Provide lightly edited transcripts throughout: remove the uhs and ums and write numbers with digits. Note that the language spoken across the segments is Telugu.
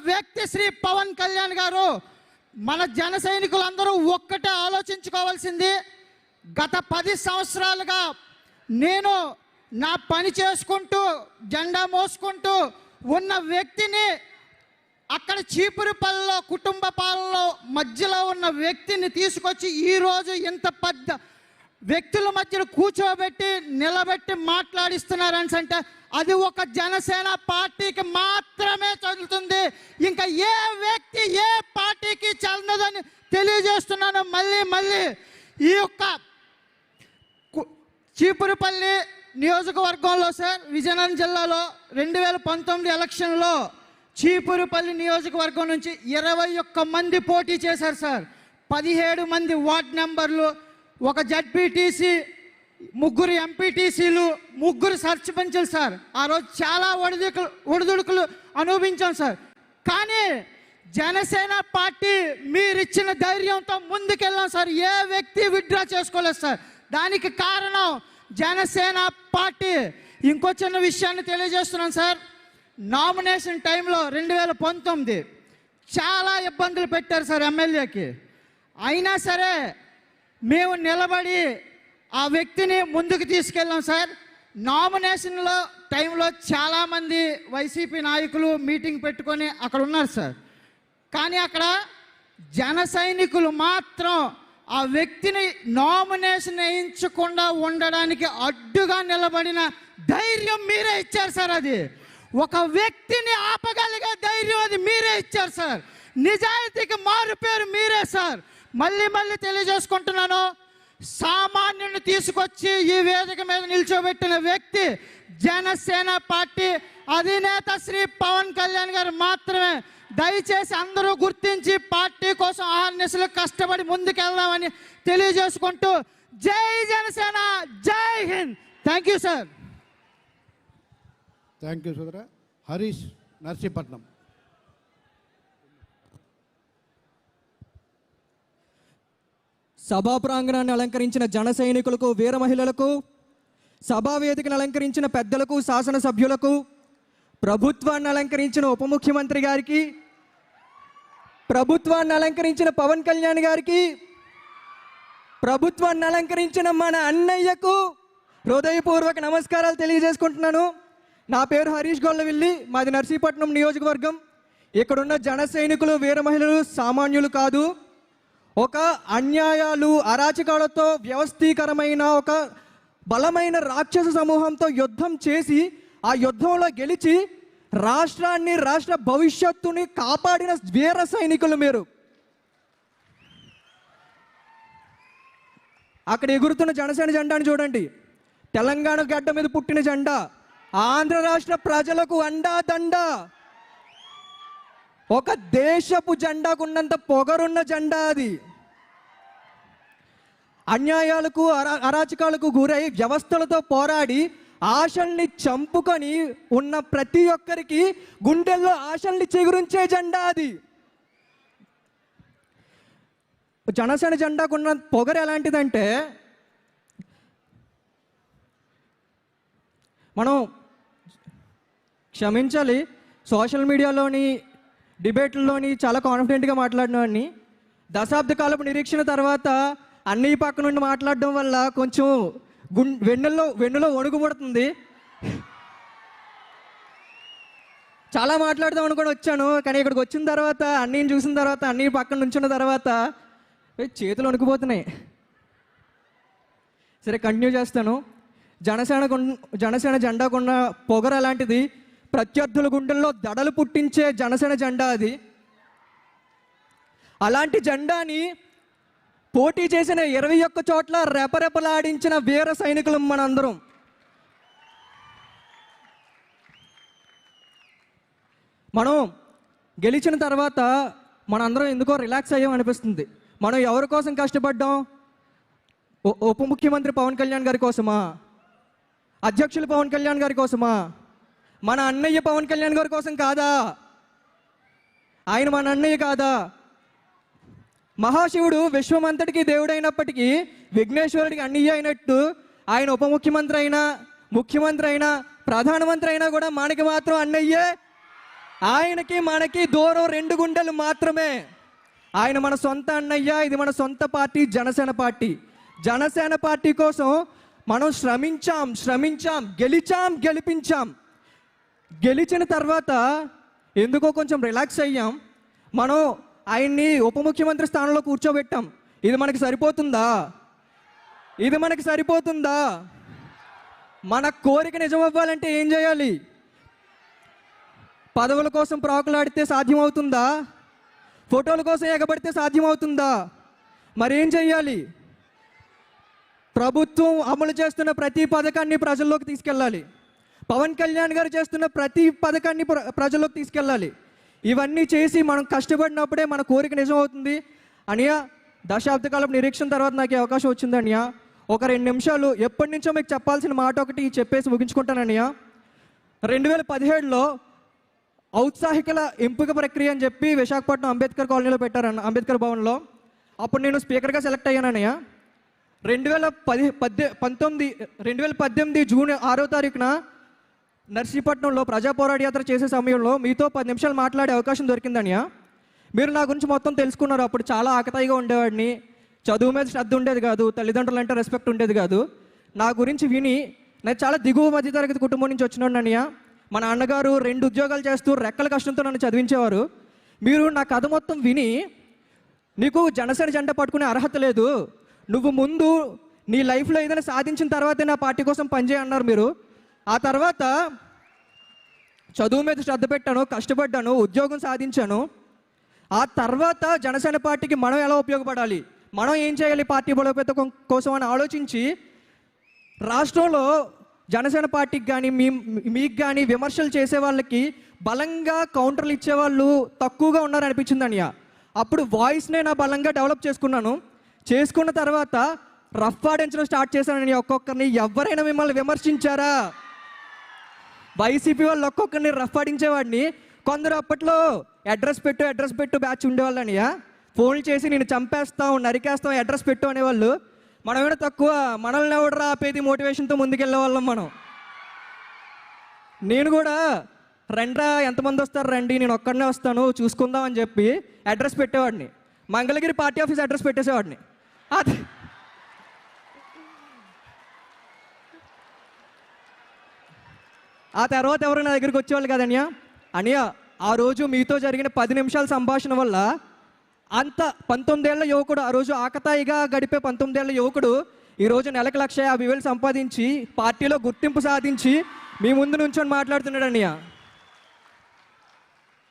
వ్యక్తి శ్రీ పవన్ కళ్యాణ్ గారు. మన జన సైనికులందరూ ఒక్కటే ఆలోచించుకోవాల్సింది, గత 10 సంవత్సరాలుగా నేను నా పని చేసుకుంటూ జెండా మోసుకుంటూ ఉన్న వ్యక్తిని, అక్కడ చీపురుపల్లిలో కుటుంబ పాలనలో మధ్యలో ఉన్న వ్యక్తిని తీసుకొచ్చి ఈరోజు ఇంత పెద్ద వ్యక్తుల మధ్యలో కూర్చోబెట్టి నిలబెట్టి మాట్లాడిస్తున్నారని అంటే అది ఒక జనసేన పార్టీకి మాత్రమే చెందుతుంది. ఇంకా ఏ వ్యక్తి ఏ పార్టీకి చెందదని తెలియజేస్తున్నాను. మళ్ళీ ఈ యొక్క చీపురుపల్లి నియోజకవర్గంలో సార్, విజయనగరం జిల్లాలో 2019 ఎలక్షన్లో చీపురుపల్లి నియోజకవర్గం నుంచి 21 మంది పోటీ చేశారు సార్. 17 మంది వార్డ్ మెంబర్లు, ఒక జడ్పీటీసీ, 3 ఎంపీటీసీలు, 3 సర్పంచులు సార్. ఆ రోజు చాలా ఒడిదుడుకులు అనుభవించాం సార్. కానీ జనసేన పార్టీ మీరిచ్చిన ధైర్యంతో ముందుకెళ్ళాం సార్. ఏ వ్యక్తి విత్డ్రా చేసుకోలేదు సార్. దానికి కారణం జనసేన పార్టీ. ఇంకో చిన్న విషయాన్ని తెలియజేస్తున్నాను సార్. నామినేషన్ టైంలో 2019 చాలా ఇబ్బందులు పెట్టారు సార్ ఎమ్మెల్యేకి. అయినా సరే మేము నిలబడి ఆ వ్యక్తిని ముందుకు తీసుకెళ్ళాం సార్. నామినేషన్లో టైంలో చాలామంది వైసీపీ నాయకులు మీటింగ్ పెట్టుకొని అక్కడ ఉన్నారు సార్. కానీ అక్కడ జన సైనికులు మాత్రం ఆ వ్యక్తిని నామినేషన్ వేయించకుండా ఉండడానికి అడ్డుగా నిలబడిన ధైర్యం మీరే ఇచ్చారు సార్. అది ఒక వ్యక్తిని ఆపగలిగే ధైర్యం అది మీరే ఇచ్చారు సార్. నిజాయితీకి మారు పేరు మీరే సార్. మళ్ళీ తెలియజేసుకుంటున్నాను, సామాన్యుని తీసుకొచ్చి ఈ వేదిక మీద నిల్చోబెట్టిన వ్యక్తి జనసేన పార్టీ అధినేత శ్రీ పవన్ కళ్యాణ్ గారు మాత్రమే. దయచేసి అందరూ గుర్తించి పార్టీ కోసం ఆహర్నిశలు కష్టపడి ముందుకెళ్దామని తెలియజేసుకుంటూ జై జనసేన, జై Hind. Thank you sir. Thank you సోదరా. హరీష్, నర్సీపట్నం. సభా ప్రాంగణాన్ని అలంకరించిన జన సైనికులకు, వీర మహిళలకు, సభా వేదికను అలంకరించిన పెద్దలకు, శాసనసభ్యులకు, ప్రభుత్వాన్ని అలంకరించిన ఉప ముఖ్యమంత్రి గారికి, ప్రభుత్వాన్ని అలంకరించిన పవన్ కళ్యాణ్ గారికి, ప్రభుత్వాన్ని అలంకరించిన మన అన్నయ్యకు హృదయపూర్వక నమస్కారాలు తెలియజేసుకుంటున్నాను. నా పేరు హరీష్ గొల్లవిల్లి, మాది నర్సీపట్నం నియోజకవర్గం. ఇక్కడున్న జన సైనికులు, వీర మహిళలు సామాన్యులు కాదు. ఒక అన్యాయాలు, అరాచకాలతో వ్యవస్థీకరమైన ఒక బలమైన రాక్షస సమూహంతో యుద్ధం చేసి ఆ యుద్ధంలో గెలిచి రాష్ట్రాన్ని, రాష్ట్ర భవిష్యత్తుని కాపాడిన వీర సైనికులు మీరు. అక్కడ ఎగురుతున్న జనసేన జెండాను చూడండి. తెలంగాణ గడ్డ మీద పుట్టిన జెండా, ఆంధ్ర రాష్ట్ర ప్రజలకు అండా దండ. ఒక దేశపు జెండాకున్నంత పొగరున్న జెండా అది. అన్యాయాలకు, అరాచకాలకు గురై వ్యవస్థలతో పోరాడి ఆశల్ని చంపుకొని ఉన్న ప్రతి ఒక్కరికి గుండెల్లో ఆశల్ని చిగురించే జెండా అది. జనసేన జెండాకున్న పొగరు ఎలాంటిదంటే, మనం క్షమించాలి, సోషల్ మీడియాలోని డిబేట్లలోని చాలా కాన్ఫిడెంట్గా మాట్లాడినవాడిని. దశాబ్ద కాలపు నిరీక్షణ తర్వాత అన్నయ్య పక్క నుండి మాట్లాడడం వల్ల కొంచెం వెన్నులో వణుకు పుడుతుంది. చాలా మాట్లాడదాం అనుకొని వచ్చాను, కానీ ఇక్కడికి వచ్చిన తర్వాత అన్నయ్యని చూసిన తర్వాత, అన్నయ్య పక్కన నుంచున్న తర్వాత చేతులు వణుకుపోతున్నాయి. సరే, కంటిన్యూ చేస్తాను. జనసేన జెండాకున్న పొగరు అలాంటిది. ప్రత్యర్థుల గుండెల్లో దడలు పుట్టించే జనసేన జెండా అది. అలాంటి జెండాని పోటీ చేసిన 21 చోట్ల రెపరెపలాడించిన వీర సైనికులు మనందరం. మనం గెలిచిన తర్వాత మనందరం ఎందుకో రిలాక్స్ అయ్యాం అనిపిస్తుంది. మనం ఎవరి కోసం కష్టపడ్డాం? ఉప ముఖ్యమంత్రి పవన్ కళ్యాణ్ గారి కోసమా? అధ్యక్షులు పవన్ కళ్యాణ్ గారి కోసమా? మన అన్నయ్య పవన్ కళ్యాణ్ గారి కోసం కాదా? ఆయన మన అన్నయ్య కాదా? మహాశివుడు విశ్వమంతటికి దేవుడైనప్పటికీ విఘ్నేశ్వరుడికి అన్నయ్య అయినట్టు ఆయన ఉప ముఖ్యమంత్రి అయినా, ముఖ్యమంత్రి అయినా, ప్రధానమంత్రి అయినా కూడా మనకి మాత్రం అన్నయ్యే. ఆయనకి మనకి దూరం 2 గుండెలు మాత్రమే. ఆయన మన సొంత అన్నయ్య, ఇది మన సొంత party Janasena party. Janasena party కోసం మనం శ్రమించాం, గెలిపించాం. గెలిచిన తర్వాత ఎందుకో కొంచెం రిలాక్స్ అయ్యాం. మనం ఆయన్ని ఉప ముఖ్యమంత్రి స్థానంలో కూర్చోబెట్టాం. ఇది మనకి సరిపోతుందా? మన కోరిక నిజమవ్వాలంటే ఏం చేయాలి? పదవుల కోసం ప్రాకులాడితే సాధ్యమవుతుందా? ఫోటోల కోసం ఎగబడితే సాధ్యమవుతుందా? మరేం చెయ్యాలి? ప్రభుత్వం అమలు చేస్తున్న ప్రతి పథకాన్ని ప్రజల్లోకి తీసుకెళ్ళాలి. పవన్ కళ్యాణ్ గారు చేస్తున్న ప్రతి పథకాన్ని ప్రజల్లోకి తీసుకెళ్ళాలి. ఇవన్నీ చేసి మనం కష్టపడినప్పుడే మన కోరిక నిజం అవుతుంది. అనియ దశాబ్ద కాలం నిరీక్షణ తర్వాత నాకు ఈ అవకాశం వచ్చింది అనియ. ఒక 2 నిమిషాలు ఎప్పటి నుంచో మీకు చెప్పాల్సిన మాట ఒకటి చెప్పేసి ముగించుకుంటాననియ. 2017లో ఔత్సాహికల ఎంపిక ప్రక్రియ అని చెప్పి విశాఖపట్నం అంబేద్కర్ కాలనీలో పెట్టారన్న, అంబేద్కర్ భవన్లో. అప్పుడు నేను స్పీకర్గా సెలెక్ట్ అయ్యానయ్య. 2018 జూన్ 6వ తారీఖున నర్సీపట్నంలో ప్రజా పోరాట యాత్ర చేసే సమయంలో మీతో 10 నిమిషాలు మాట్లాడే అవకాశం దొరికిందనియా. మీరు నా గురించి మొత్తం తెలుసుకున్నారు. అప్పుడు చాలా ఆకతాయిగా ఉండేవాడిని, చదువు మీద శ్రద్ధ ఉండేది కాదు, తల్లిదండ్రులు అంటే రెస్పెక్ట్ ఉండేది కాదు. నా గురించి విని నేను చాలా దిగువ మధ్యతరగతి కుటుంబం నుంచి వచ్చినాడు అనియా. మా నాన్నగారు 2 ఉద్యోగాలు చేస్తూ రెక్కల కష్టంతో నన్ను చదివించేవారు. మీరు నా కథ మొత్తం విని నీకు జనసేన జెండా పట్టుకునే అర్హత లేదు, నువ్వు ముందు నీ లైఫ్లో ఏదైనా సాధించిన తర్వాతే నా పార్టీ కోసం పనిచేయన్నారు మీరు. ఆ తర్వాత చదువు మీద శ్రద్ధ పెట్టాను, కష్టపడ్డాను, ఉద్యోగం సాధించాను. ఆ తర్వాత జనసేన పార్టీకి మనం ఎలా ఉపయోగపడాలి, మనం ఏం చేయాలి పార్టీ బలోపేతం కోసం అని ఆలోచించి రాష్ట్రంలో జనసేన పార్టీకి కానీ మీకు కానీ విమర్శలు చేసే వాళ్ళకి బలంగా కౌంటర్లు ఇచ్చేవాళ్ళు తక్కువగా ఉన్నారనిపించింది అనియా. అప్పుడు వాయిస్నే నా బలంగా డెవలప్ చేసుకున్న తర్వాత రఫ్ ఆడించడం స్టార్ట్ చేశానని. ఒక్కొక్కరిని ఎవరైనా మిమ్మల్ని విమర్శించారా? వైసీపీ వాళ్ళు ఒక్కొక్కరిని రఫ్ ఆడించేవాడిని. కొందరు అప్పట్లో అడ్రస్ పెట్టు బ్యాచ్ ఉండేవాళ్ళనియా. ఫోన్లు చేసి నేను చంపేస్తాం, నరికేస్తాం, అడ్రస్ పెట్టు అనేవాళ్ళు. మనం ఏమైనా తక్కువ? మనల్ని ఎవడరా ఆపేది మోటివేషన్తో ముందుకెళ్ళే వాళ్ళం మనం. నేను కూడా రండ్రా, ఎంతమంది వస్తారు రండి, నేను ఒక్కడనే వస్తాను చూసుకుందాం అని చెప్పి అడ్రస్ పెట్టేవాడిని. మంగళగిరి పార్టీ ఆఫీస్ అడ్రస్ పెట్టేసేవాడిని. ఆ తర్వాత ఎవరు నా దగ్గరికి వచ్చేవాళ్ళు కదన్యా. అనియా ఆ రోజు మీతో జరిగిన 10 నిమిషాల సంభాషణ వల్ల అంత 19 ఏళ్ల యువకుడు, ఆ రోజు ఆకతాయిగా గడిపే 19 ఏళ్ల యువకుడు ఈరోజు నెలకు 1,50,000 సంపాదించి పార్టీలో గుర్తింపు సాధించి మీ ముందు నుంచొని మాట్లాడుతున్నాడు అనియా.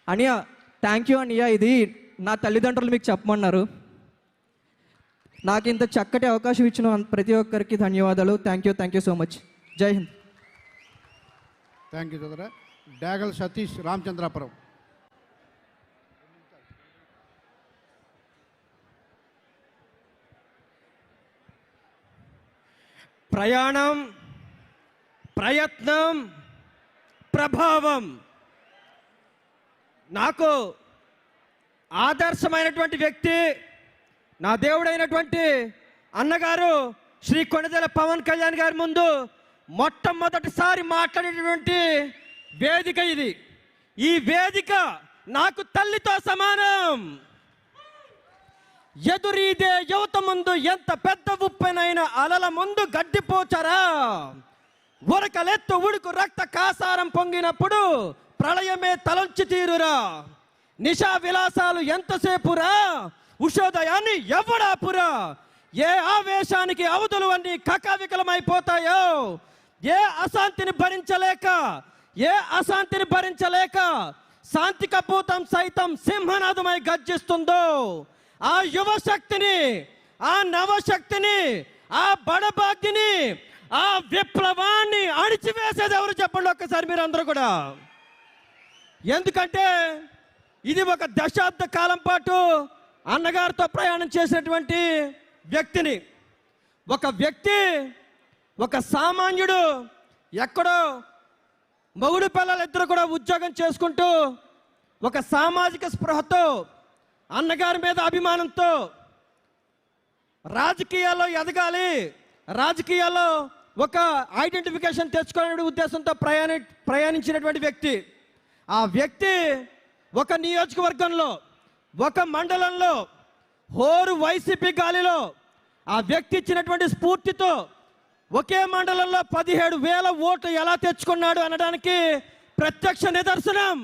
అనియా థ్యాంక్ యూ అనియా. ఇది నా తల్లిదండ్రులు మీకు చెప్పమన్నారు. నాకు ఇంత చక్కటి అవకాశం ఇచ్చిన ప్రతి ఒక్కరికి ధన్యవాదాలు. Thank you so much. జై హింద్. థ్యాంక్ యూ సోదరా. డాగల్ సతీష్, రామచంద్రాపురం. ప్రయాణం, ప్రయత్నం, ప్రభావం. నాకు ఆదర్శమైనటువంటి వ్యక్తి నా దేవుడైనటువంటి అన్నగారు శ్రీ కొణిదెల పవన్ కళ్యాణ్ గారి ముందు మొట్టమొదటిసారి మాట్లాడేటువంటి వేదిక ఇది. ఈ వేదిక నాకు తల్లితో సమానం. ఎదురీదే యువత ముందు ఎంత పెద్ద ఉప్పెనైన అలల ముందు గడ్డిపోచరా, ఉరకలెత్తు ఉడుకు రక్త కాసారం పొంగినప్పుడు ప్రళయమే తలంచి తీరురా, నిశా విలాసాలు ఎంతసేపురా, ఉషోదయాన్ని ఎవడాపురా, ఏ ఆవేశానికి అవధులు అన్ని కకావికలమైపోతాయో, ఏ అశాంతిని భరించలేక శాంతి కపూతం సైతం సింహనాదమై గర్జిస్తుందో, ఆ యువశక్తిని, ఆ నవశక్తిని, ఆ బడబాగ్ని, ఆ విప్లవాన్ని అణిచివేసేది ఎవరు చెప్పండి ఒక్కసారి మీరు అందరూ కూడా. ఎందుకంటే ఇది ఒక దశాబ్ద కాలం పాటు అన్నగారితో ప్రయాణం చేసినటువంటి వ్యక్తిని, ఒక వ్యక్తి, ఒక సామాన్యుడు ఎక్కడో మొగుడు పిల్లలిద్దరు కూడా ఉద్యోగం చేసుకుంటూ ఒక సామాజిక స్పృహతో, అన్నగారి మీద అభిమానంతో రాజకీయాల్లో ఎదగాలి, రాజకీయాల్లో ఒక ఐడెంటిఫికేషన్ తెచ్చుకోవాలనే ఉద్దేశంతో ప్రయాణించినటువంటి వ్యక్తి. ఆ వ్యక్తి ఒక నియోజకవర్గంలో, ఒక మండలంలో, హోరు వైసీపీ గాలిలో ఆ వ్యక్తి ఇచ్చినటువంటి స్ఫూర్తితో ఒకే మండలంలో 17,000 ఓట్లు ఎలా తెచ్చుకున్నాడు అనడానికి ప్రత్యక్ష నిదర్శనం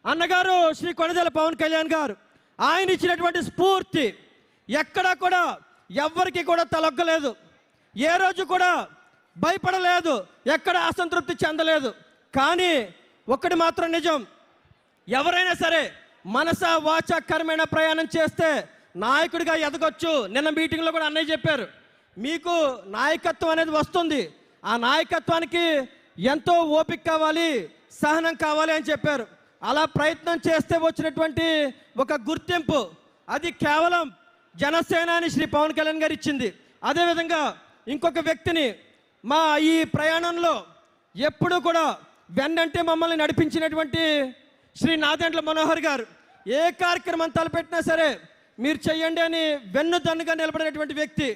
అన్నగారు శ్రీ కొణిదెల పవన్ కళ్యాణ్ గారు. ఆయన ఇచ్చినటువంటి స్ఫూర్తి ఎక్కడా కూడా ఎవ్వరికి కూడా తలొగ్గలేదు, ఏ రోజు కూడా భయపడలేదు, ఎక్కడ అసంతృప్తి చెందలేదు. కానీ ఒక్కటి మాత్రం నిజం, ఎవరైనా సరే మనస వాచ కర్మేణ ప్రయాణం చేస్తే నాయకుడిగా ఎదగొచ్చు. నిన్న మీటింగ్లో కూడా అన్నయ్య చెప్పారు, మీకు నాయకత్వం అనేది వస్తుంది, ఆ నాయకత్వానికి ఎంతో ఓపిక కావాలి, సహనం కావాలి అని చెప్పారు. అలా ప్రయత్నం చేస్తే వచ్చినటువంటి ఒక గుర్తింపు అది కేవలం జనసేనాని శ్రీ పవన్ కళ్యాణ్ గారు ఇచ్చింది. అదేవిధంగా ఇంకొక వ్యక్తిని మా ఈ ప్రయాణంలో ఎప్పుడూ కూడా వెన్నంటే మమ్మల్ని నడిపించినటువంటి శ్రీ నాదెండ్ల మనోహర్ గారు, ఏ కార్యక్రమం తలపెట్టినా సరే మీరు చెయ్యండి అని వెన్నుదన్నుగా నిలబడినటువంటి వ్యక్తి.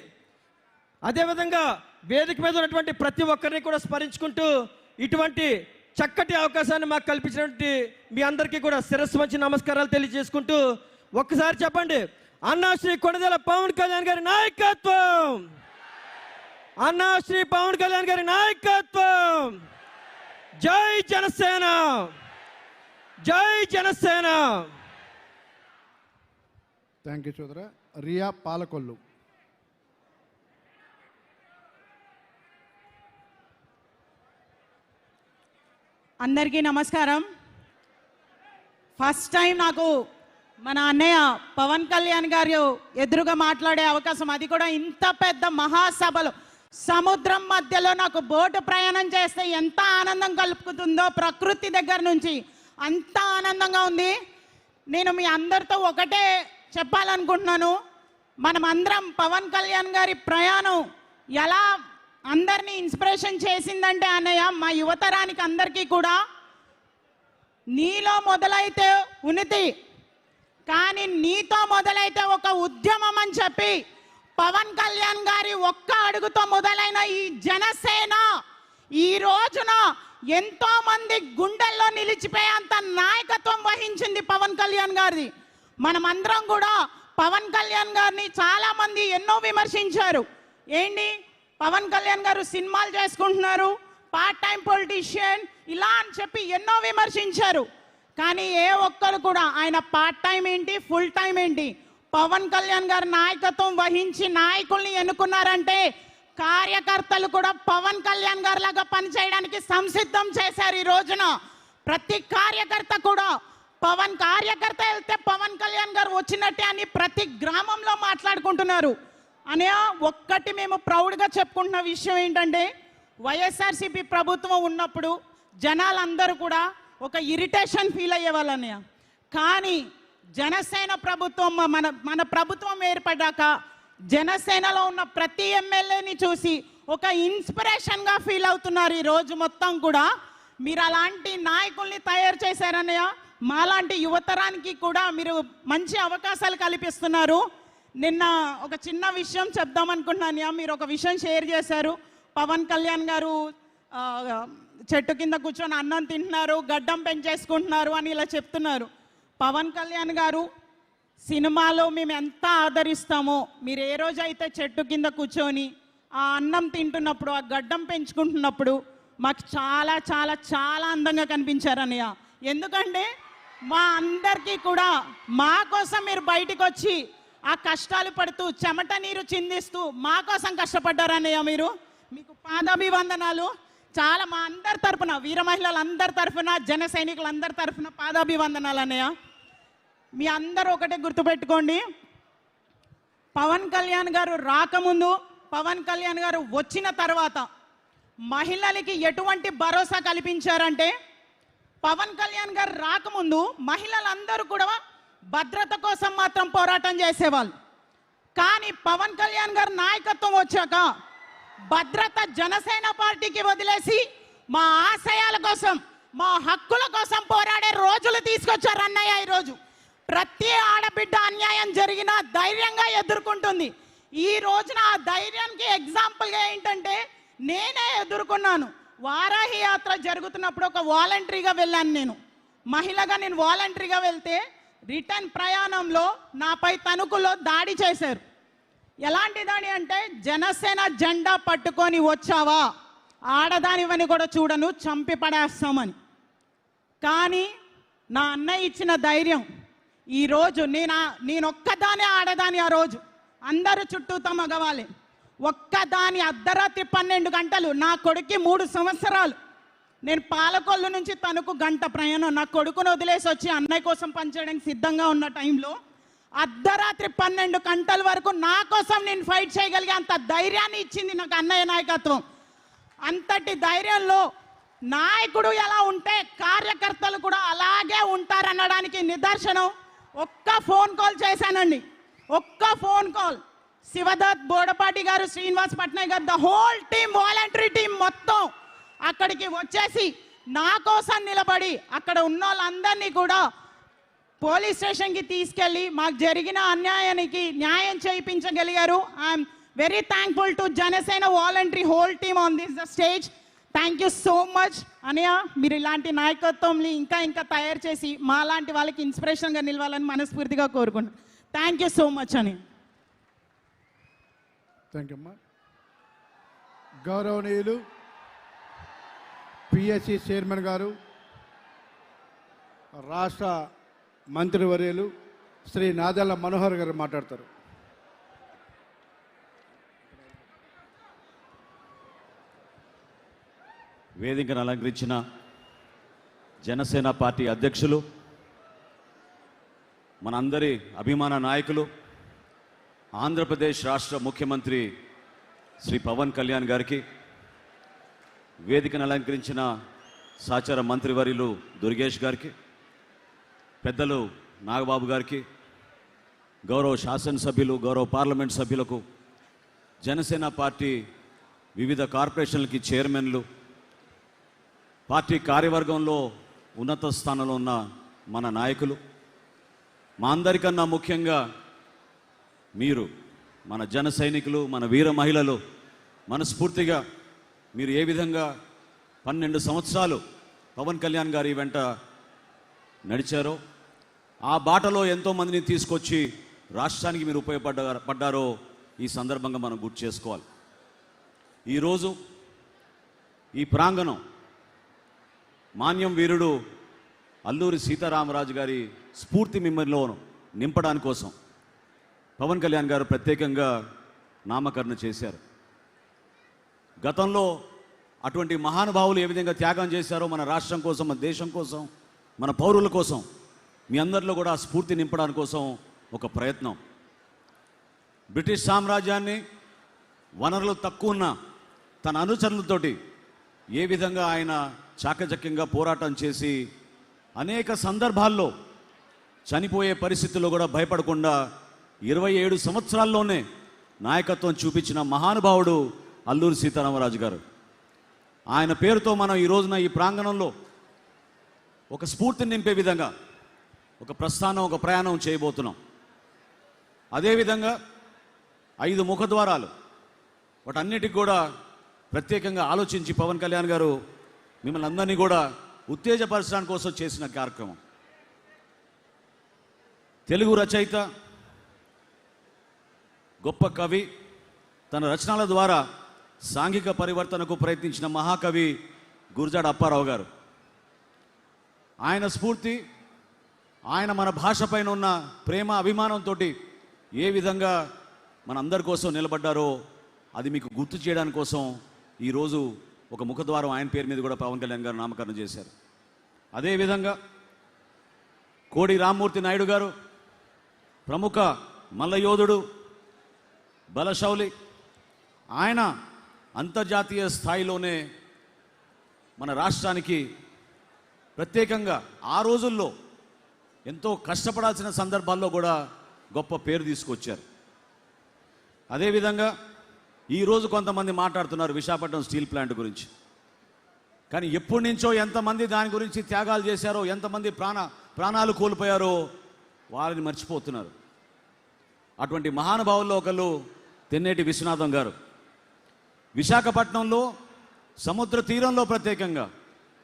అదేవిధంగా వేదిక మీద ఉన్నటువంటి ప్రతి ఒక్కరిని కూడా స్మరించుకుంటూ ఇటువంటి చక్కటి అవకాశాన్ని మాకు కల్పించినటువంటి మీ అందరికీ కూడా శిరస్సు వంచి నమస్కారాలు తెలియజేసుకుంటూ ఒక్కసారి చెప్పండి, అన్నా శ్రీ కొణిదెల పవన్ కళ్యాణ్ గారి నాయకత్వం, అన్నా శ్రీ పవన్ కళ్యాణ్ గారి నాయకత్వం. జై జనసేన, జై జనసేన. థ్యాంక్ యూ సోదరా. రియా పాలకొల్లు. అందరికీ నమస్కారం. ఫస్ట్ టైం నాకు మన అన్నయ్య పవన్ కళ్యాణ్ గారు ఎదురుగా మాట్లాడే అవకాశం, అది కూడా ఇంత పెద్ద మహాసభలో, సముద్రం మధ్యలో నాకు బోటు ప్రయాణం చేస్తే ఎంత ఆనందం కలుపుతుందో ప్రకృతి దగ్గర నుంచి అంత ఆనందంగా ఉంది. నేను మీ అందరితో ఒకటే చెప్పాలనుకుంటున్నాను, మనం అందరం పవన్ కళ్యాణ్ గారి ప్రయాణం ఎలా అందరినీ ఇన్స్పిరేషన్ చేసిందంటే అన్నయ్య, మా యువతరానికి అందరికీ కూడా నీలో మొదలైతే ఉనితి, కానీ నీతో మొదలైతే ఒక ఉద్యమం అని చెప్పి పవన్ కళ్యాణ్ గారి ఒక్క అడుగుతో మొదలైన ఈ జనసేన ఈ రోజున ఎంతో మంది గుండెల్లో నిలిచిపోయేంత నాయకత్వం వహించింది పవన్ కళ్యాణ్ గారిది. మనమందరం కూడా పవన్ కళ్యాణ్ గారిని చాలా మంది ఎన్నో విమర్శించారు. ఏంటి పవన్ కళ్యాణ్ గారు సినిమాలు చేసుకుంటున్నారు, పార్ట్ టైం పొలిటీషియన్ ఇలా అని చెప్పి ఎన్నో విమర్శించారు. కానీ ఏ ఒక్కరు కూడా ఆయన పార్ట్ టైం ఏంటి, ఫుల్ టైం ఏంటి, పవన్ కళ్యాణ్ గారు నాయకత్వం వహించి నాయకుల్ని ఎన్నుకున్నారంటే కార్యకర్తలు కూడా పవన్ కళ్యాణ్ గారు లాగా పనిచేయడానికి సంసిద్ధం చేశారు. ఈ రోజున ప్రతి కార్యకర్త కూడా కార్యకర్త వెళ్తే పవన్ కళ్యాణ్ గారు వచ్చినట్టే అని ప్రతి గ్రామంలో మాట్లాడుకుంటున్నారు. అనే ఒక్కటి మేము ప్రౌడ్గా చెప్పుకుంటున్న విషయం ఏంటంటే, వైఎస్ఆర్సీపీ ప్రభుత్వం ఉన్నప్పుడు జనాలందరూ కూడా ఒక ఇరిటేషన్ ఫీల్ అయ్యేవాళ్ళన్నయ్య. కానీ జనసేన ప్రభుత్వం మన ప్రభుత్వం ఏర్పడ్డాక జనసేనలో ఉన్న ప్రతి ఎమ్మెల్యేని చూసి ఒక ఇన్స్పిరేషన్గా ఫీల్ అవుతున్నారు. ఈ రోజు మొత్తం కూడా మీరు అలాంటి నాయకుల్ని తయారు చేశారన్నయ్య. మాలాంటి యువతరానికి కూడా మీరు మంచి అవకాశాలు కల్పిస్తున్నారు. నిన్న ఒక చిన్న విషయం చెప్దామనుకుంటున్నాను. మీరు ఒక విషయం షేర్ చేశారు, పవన్ కళ్యాణ్ గారు చెట్టు కింద కూర్చొని అన్నం తింటున్నారు, గడ్డం పెంచేసుకుంటున్నారు అని ఇలా చెప్తున్నారు. పవన్ కళ్యాణ్ గారు సినిమాలో మేము ఎంత ఆదరిస్తామో, మీరు ఏ రోజైతే చెట్టు కింద కూర్చొని ఆ అన్నం తింటున్నప్పుడు, ఆ గడ్డం పెంచుకుంటున్నప్పుడు మాకు చాలా చాలా చాలా అందంగా కనిపించారు అన్నయ్య. ఎందుకంటే మా అందరికీ కూడా మా కోసం మీరు బయటికి వచ్చి ఆ కష్టాలు పడుతూ చెమట నీరు చిందిస్తూ మా కోసం కష్టపడ్డారు అన్నయ్య. మీకు పాదాభివందనాలు. చాలా మా అందరి తరఫున, వీర మహిళలందరి తరఫున, జన సైనికులందరి తరఫున పాదాభివందనాలు అన్నయ్య. మీ అందరూ ఒకటే గుర్తుపెట్టుకోండి, పవన్ కళ్యాణ్ గారు రాకముందు, పవన్ కళ్యాణ్ గారు వచ్చిన తర్వాత మహిళలకి ఎటువంటి భరోసా కల్పించారంటే, పవన్ కళ్యాణ్ గారు రాకముందు మహిళలందరూ కూడా భద్రత కోసం మాత్రం పోరాటం చేసేవాళ్ళు. కానీ పవన్ కళ్యాణ్ గారు నాయకత్వం వచ్చాక భద్రత జనసేన పార్టీకి వదిలేసి మా ఆశయాల కోసం, మా హక్కుల కోసం పోరాడే రోజులు తీసుకొచ్చారు అన్నయ్య. ఈరోజు ప్రతి ఆడబిడ్డ అన్యాయం జరిగినా ధైర్యంగా ఎదుర్కొంటుంది. ఈ రోజున ఆ ధైర్యానికి ఎగ్జాంపుల్గా ఏంటంటే, నేనే ఎదుర్కొన్నాను. వారాహి యాత్ర జరుగుతున్నప్పుడు ఒక వాలంటరీగా వెళ్ళాను నేను. మహిళగా నేను వాలంటరీగా వెళ్తే రిటర్న్ ప్రయాణంలో నాపై తణుకులో దాడి చేశారు. ఎలాంటి దాడి అంటే, జనసేన జెండా పట్టుకొని వచ్చావా, ఆడదానివని కూడా చూడను, చంపి పడేస్తామని. కానీ నా అన్నయ్య ఇచ్చిన ధైర్యం, ఈరోజు నేనొక్కదానే ఆడదాని. ఆ రోజు అందరూ చుట్టూతో మగవాళ్ళే, ఒక్కదాని అర్ధరాత్రి 12 గంటలు, నా కొడుక్కి 3 సంవత్సరాలు. నేను పాలకొల్లు నుంచి తణుకు గంట ప్రయాణం, నా కొడుకును వదిలేసి వచ్చి అన్నయ్య కోసం పనిచేయడానికి సిద్ధంగా ఉన్న టైంలో అర్ధరాత్రి 12 గంటల వరకు నా కోసం నేను ఫైట్ చేయగలిగే అంత ధైర్యాన్ని ఇచ్చింది నాకు అన్నయ్య నాయకత్వం. అంతటి ధైర్యంలో నాయకుడు ఎలా ఉంటే కార్యకర్తలు కూడా అలాగే ఉంటారనడానికి నిదర్శనం ఒక్క ఫోన్ కాల్ చేశానండి. ఒక్క ఫోన్ కాల్, శివదత్, బోడపాటి గారు, శ్రీనివాస్ పట్నాయక్ గారు, the whole team, voluntary team మొత్తం అక్కడికి వచ్చేసి నా కోసం నిలబడి అక్కడ ఉన్న వాళ్ళందరినీ కూడా పోలీస్ స్టేషన్కి తీసుకెళ్ళి మాకు జరిగిన అన్యాయానికి న్యాయం చేయించగలిగారు. I'm very thankful to Janasena voluntary whole team on this the stage. Thank you so much అనయ్య. మీరు ఇలాంటి నాయకత్వంని ఇంకా తయారు చేసి మా లాంటి వాళ్ళకి ఇన్స్పిరేషన్గా నిలవాలని మనస్ఫూర్తిగా కోరుకుంటున్నాను. థ్యాంక్ యూ సో మచ్ అని. థ్యాంక్ యూ అమ్మా. గౌరవనీయులు పిఎస్సి చైర్మన్ గారు, రాష్ట్ర మంత్రివర్యులు శ్రీ నాదెళ్ల మనోహర్ గారు మాట్లాడతారు. వేదికను అలంకరించిన జనసేన పార్టీ అధ్యక్షులు, మనందరి అభిమాన నాయకులు, ఆంధ్రప్రదేశ్ రాష్ట్ర ముఖ్యమంత్రి శ్రీ పవన్ కళ్యాణ్ గారికి, వేదికను అలంకరించిన సహచార మంత్రివర్యులు దుర్గేష్ గారికి, పెద్దలు నాగబాబు గారికి, గౌరవ శాసనసభ్యులు, గౌరవ పార్లమెంట్ సభ్యులకు, జనసేన పార్టీ వివిధ కార్పొరేషన్లకి చైర్మన్లు, పార్టీ కార్యవర్గంలో ఉన్నత స్థానంలో ఉన్న మన నాయకులు, మా అందరికన్నా ముఖ్యంగా మీరు మన జన సైనికులు, మన వీర మహిళలు, మనస్ఫూర్తిగా మీరు ఏ విధంగా 12 సంవత్సరాలు పవన్ కళ్యాణ్ గారి వెంట నడిచారో, ఆ బాటలో ఎంతోమందిని తీసుకొచ్చి రాష్ట్రానికి మీరు ఉపయోగపడ్డారో ఈ సందర్భంగా మనం గుర్తు చేసుకోవాలి. ఈరోజు ఈ ప్రాంగణం మాన్యం వీరుడు అల్లూరి సీతారామరాజు గారి స్ఫూర్తి మిమ్మల్ని నింపడానికి కోసం పవన్ కళ్యాణ్ గారు ప్రత్యేకంగా నామకరణ చేశారు. గతంలో అటువంటి మహానుభావులు ఏ విధంగా త్యాగం చేశారో మన రాష్ట్రం కోసం, మన దేశం కోసం, మన పౌరుల కోసం, మీ అందరిలో కూడా ఆ స్ఫూర్తి నింపడానికి కోసం ఒక ప్రయత్నం. బ్రిటిష్ సామ్రాజ్యాన్ని వనరులు తక్కువ ఉన్న తన అనుచరులతోటి ఏ విధంగా ఆయన చాకచక్యంగా పోరాటం చేసి అనేక సందర్భాల్లో చనిపోయే పరిస్థితుల్లో కూడా భయపడకుండా 27 సంవత్సరాల్లోనే నాయకత్వం చూపించిన మహానుభావుడు అల్లూరి సీతారామరాజు గారు. ఆయన పేరుతో మనం ఈ రోజున ఈ ప్రాంగణంలో ఒక స్ఫూర్తిని నింపే విధంగా ఒక ప్రస్థానం, ఒక ప్రయాణం చేయబోతున్నాం. అదేవిధంగా 5 ముఖద్వారాలు, వాటన్నిటికి కూడా ప్రత్యేకంగా ఆలోచించి పవన్ కళ్యాణ్ గారు మిమ్మల్ని అందరినీ కూడా ఉత్తేజపరచడానికి కోసం చేసిన కార్యక్రమం. తెలుగు రచయిత, గొప్ప కవి, తన రచనల ద్వారా సాంఘిక పరివర్తనకు ప్రయత్నించిన మహాకవి గురజాడ అప్పారావు గారు. ఆయన స్ఫూర్తి, ఆయన మన భాష పైన ఉన్న ప్రేమ, అభిమానంతో ఏ విధంగా మనందరి కోసం నిలబడ్డారో అది మీకు గుర్తు చేయడానికి కోసం ఈరోజు ఒక ముఖద్వారం ఆయన పేరు మీద కూడా పవన్ కళ్యాణ్ గారు నామకరణం చేశారు. అదేవిధంగా కోడి రామ్మూర్తి నాయుడు గారు, ప్రముఖ మల్లయోధుడు, బలశౌలి, ఆయన అంతర్జాతీయ స్థాయిలోనే మన రాష్ట్రానికి ప్రత్యేకంగా ఆ రోజుల్లో ఎంతో కష్టపడాల్సిన సందర్భాల్లో కూడా గొప్ప పేరు తీసుకొచ్చారు. అదేవిధంగా ఈరోజు కొంతమంది మాట్లాడుతున్నారు విశాఖపట్నం స్టీల్ ప్లాంట్ గురించి. కానీ ఎప్పటి నుంచో ఎంతమంది దాని గురించి త్యాగాలు చేశారో, ఎంతమంది ప్రాణాలు కోల్పోయారో వారిని మర్చిపోతున్నారు. అటువంటి మహానుభావుల్లో ఒకళ్ళు తెన్నేటి విశ్వనాథం గారు. విశాఖపట్నంలో సముద్ర తీరంలో ప్రత్యేకంగా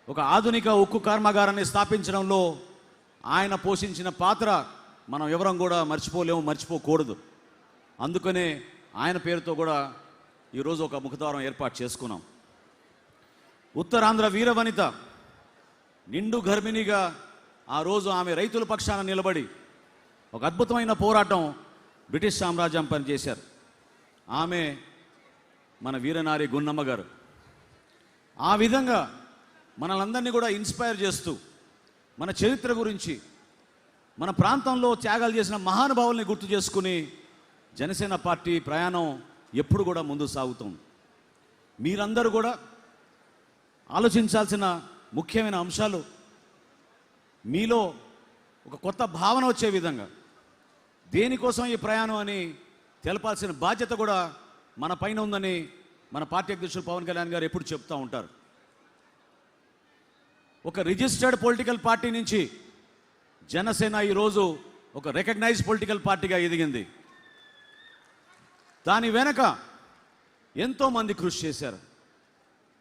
ఒక ఆధునిక ఉక్కు కర్మాగారాన్ని స్థాపించడంలో ఆయన పోషించిన పాత్ర మనం ఎవరం కూడా మర్చిపోలేము, మర్చిపోకూడదు. అందుకనే ఆయన పేరుతో కూడా ఈరోజు ఒక ముఖద్వారం ఏర్పాటు చేసుకున్నాం. ఉత్తరాంధ్ర వీరవనిత నిండు గర్భిణిగా ఆ రోజు ఆమె రైతుల పక్షాన నిలబడి ఒక అద్భుతమైన పోరాటం బ్రిటిష్ సామ్రాజ్యం పనిచేశారు. ఆమె మన వీరనారి గున్నమ్మ గారు. ఆ విధంగా మనలందరినీ కూడా ఇన్స్పైర్ చేస్తూ మన చరిత్ర గురించి, మన ప్రాంతంలో త్యాగాలు చేసిన మహానుభావుల్ని గుర్తు చేసుకుని జనసేన పార్టీ ప్రయాణం ఎప్పుడు కూడా ముందు సాగుతుంది. మీరందరూ కూడా ఆలోచించాల్సిన ముఖ్యమైన అంశాలు, మీలో ఒక కొత్త భావన వచ్చే విధంగా దేనికోసం ఈ ప్రయాణం అని తెలపాల్సిన బాధ్యత కూడా మన పైన ఉందని మన పార్టీ అధ్యక్షులు పవన్ కళ్యాణ్ గారు ఎప్పుడు చెప్తూ ఉంటారు. ఒక రిజిస్టర్డ్ పొలిటికల్ పార్టీ నుంచి జనసేన ఈరోజు ఒక రికగ్నైజ్ పొలిటికల్ పార్టీగా ఎదిగింది. దాని వెనక ఎంతోమంది కృషి చేశారు.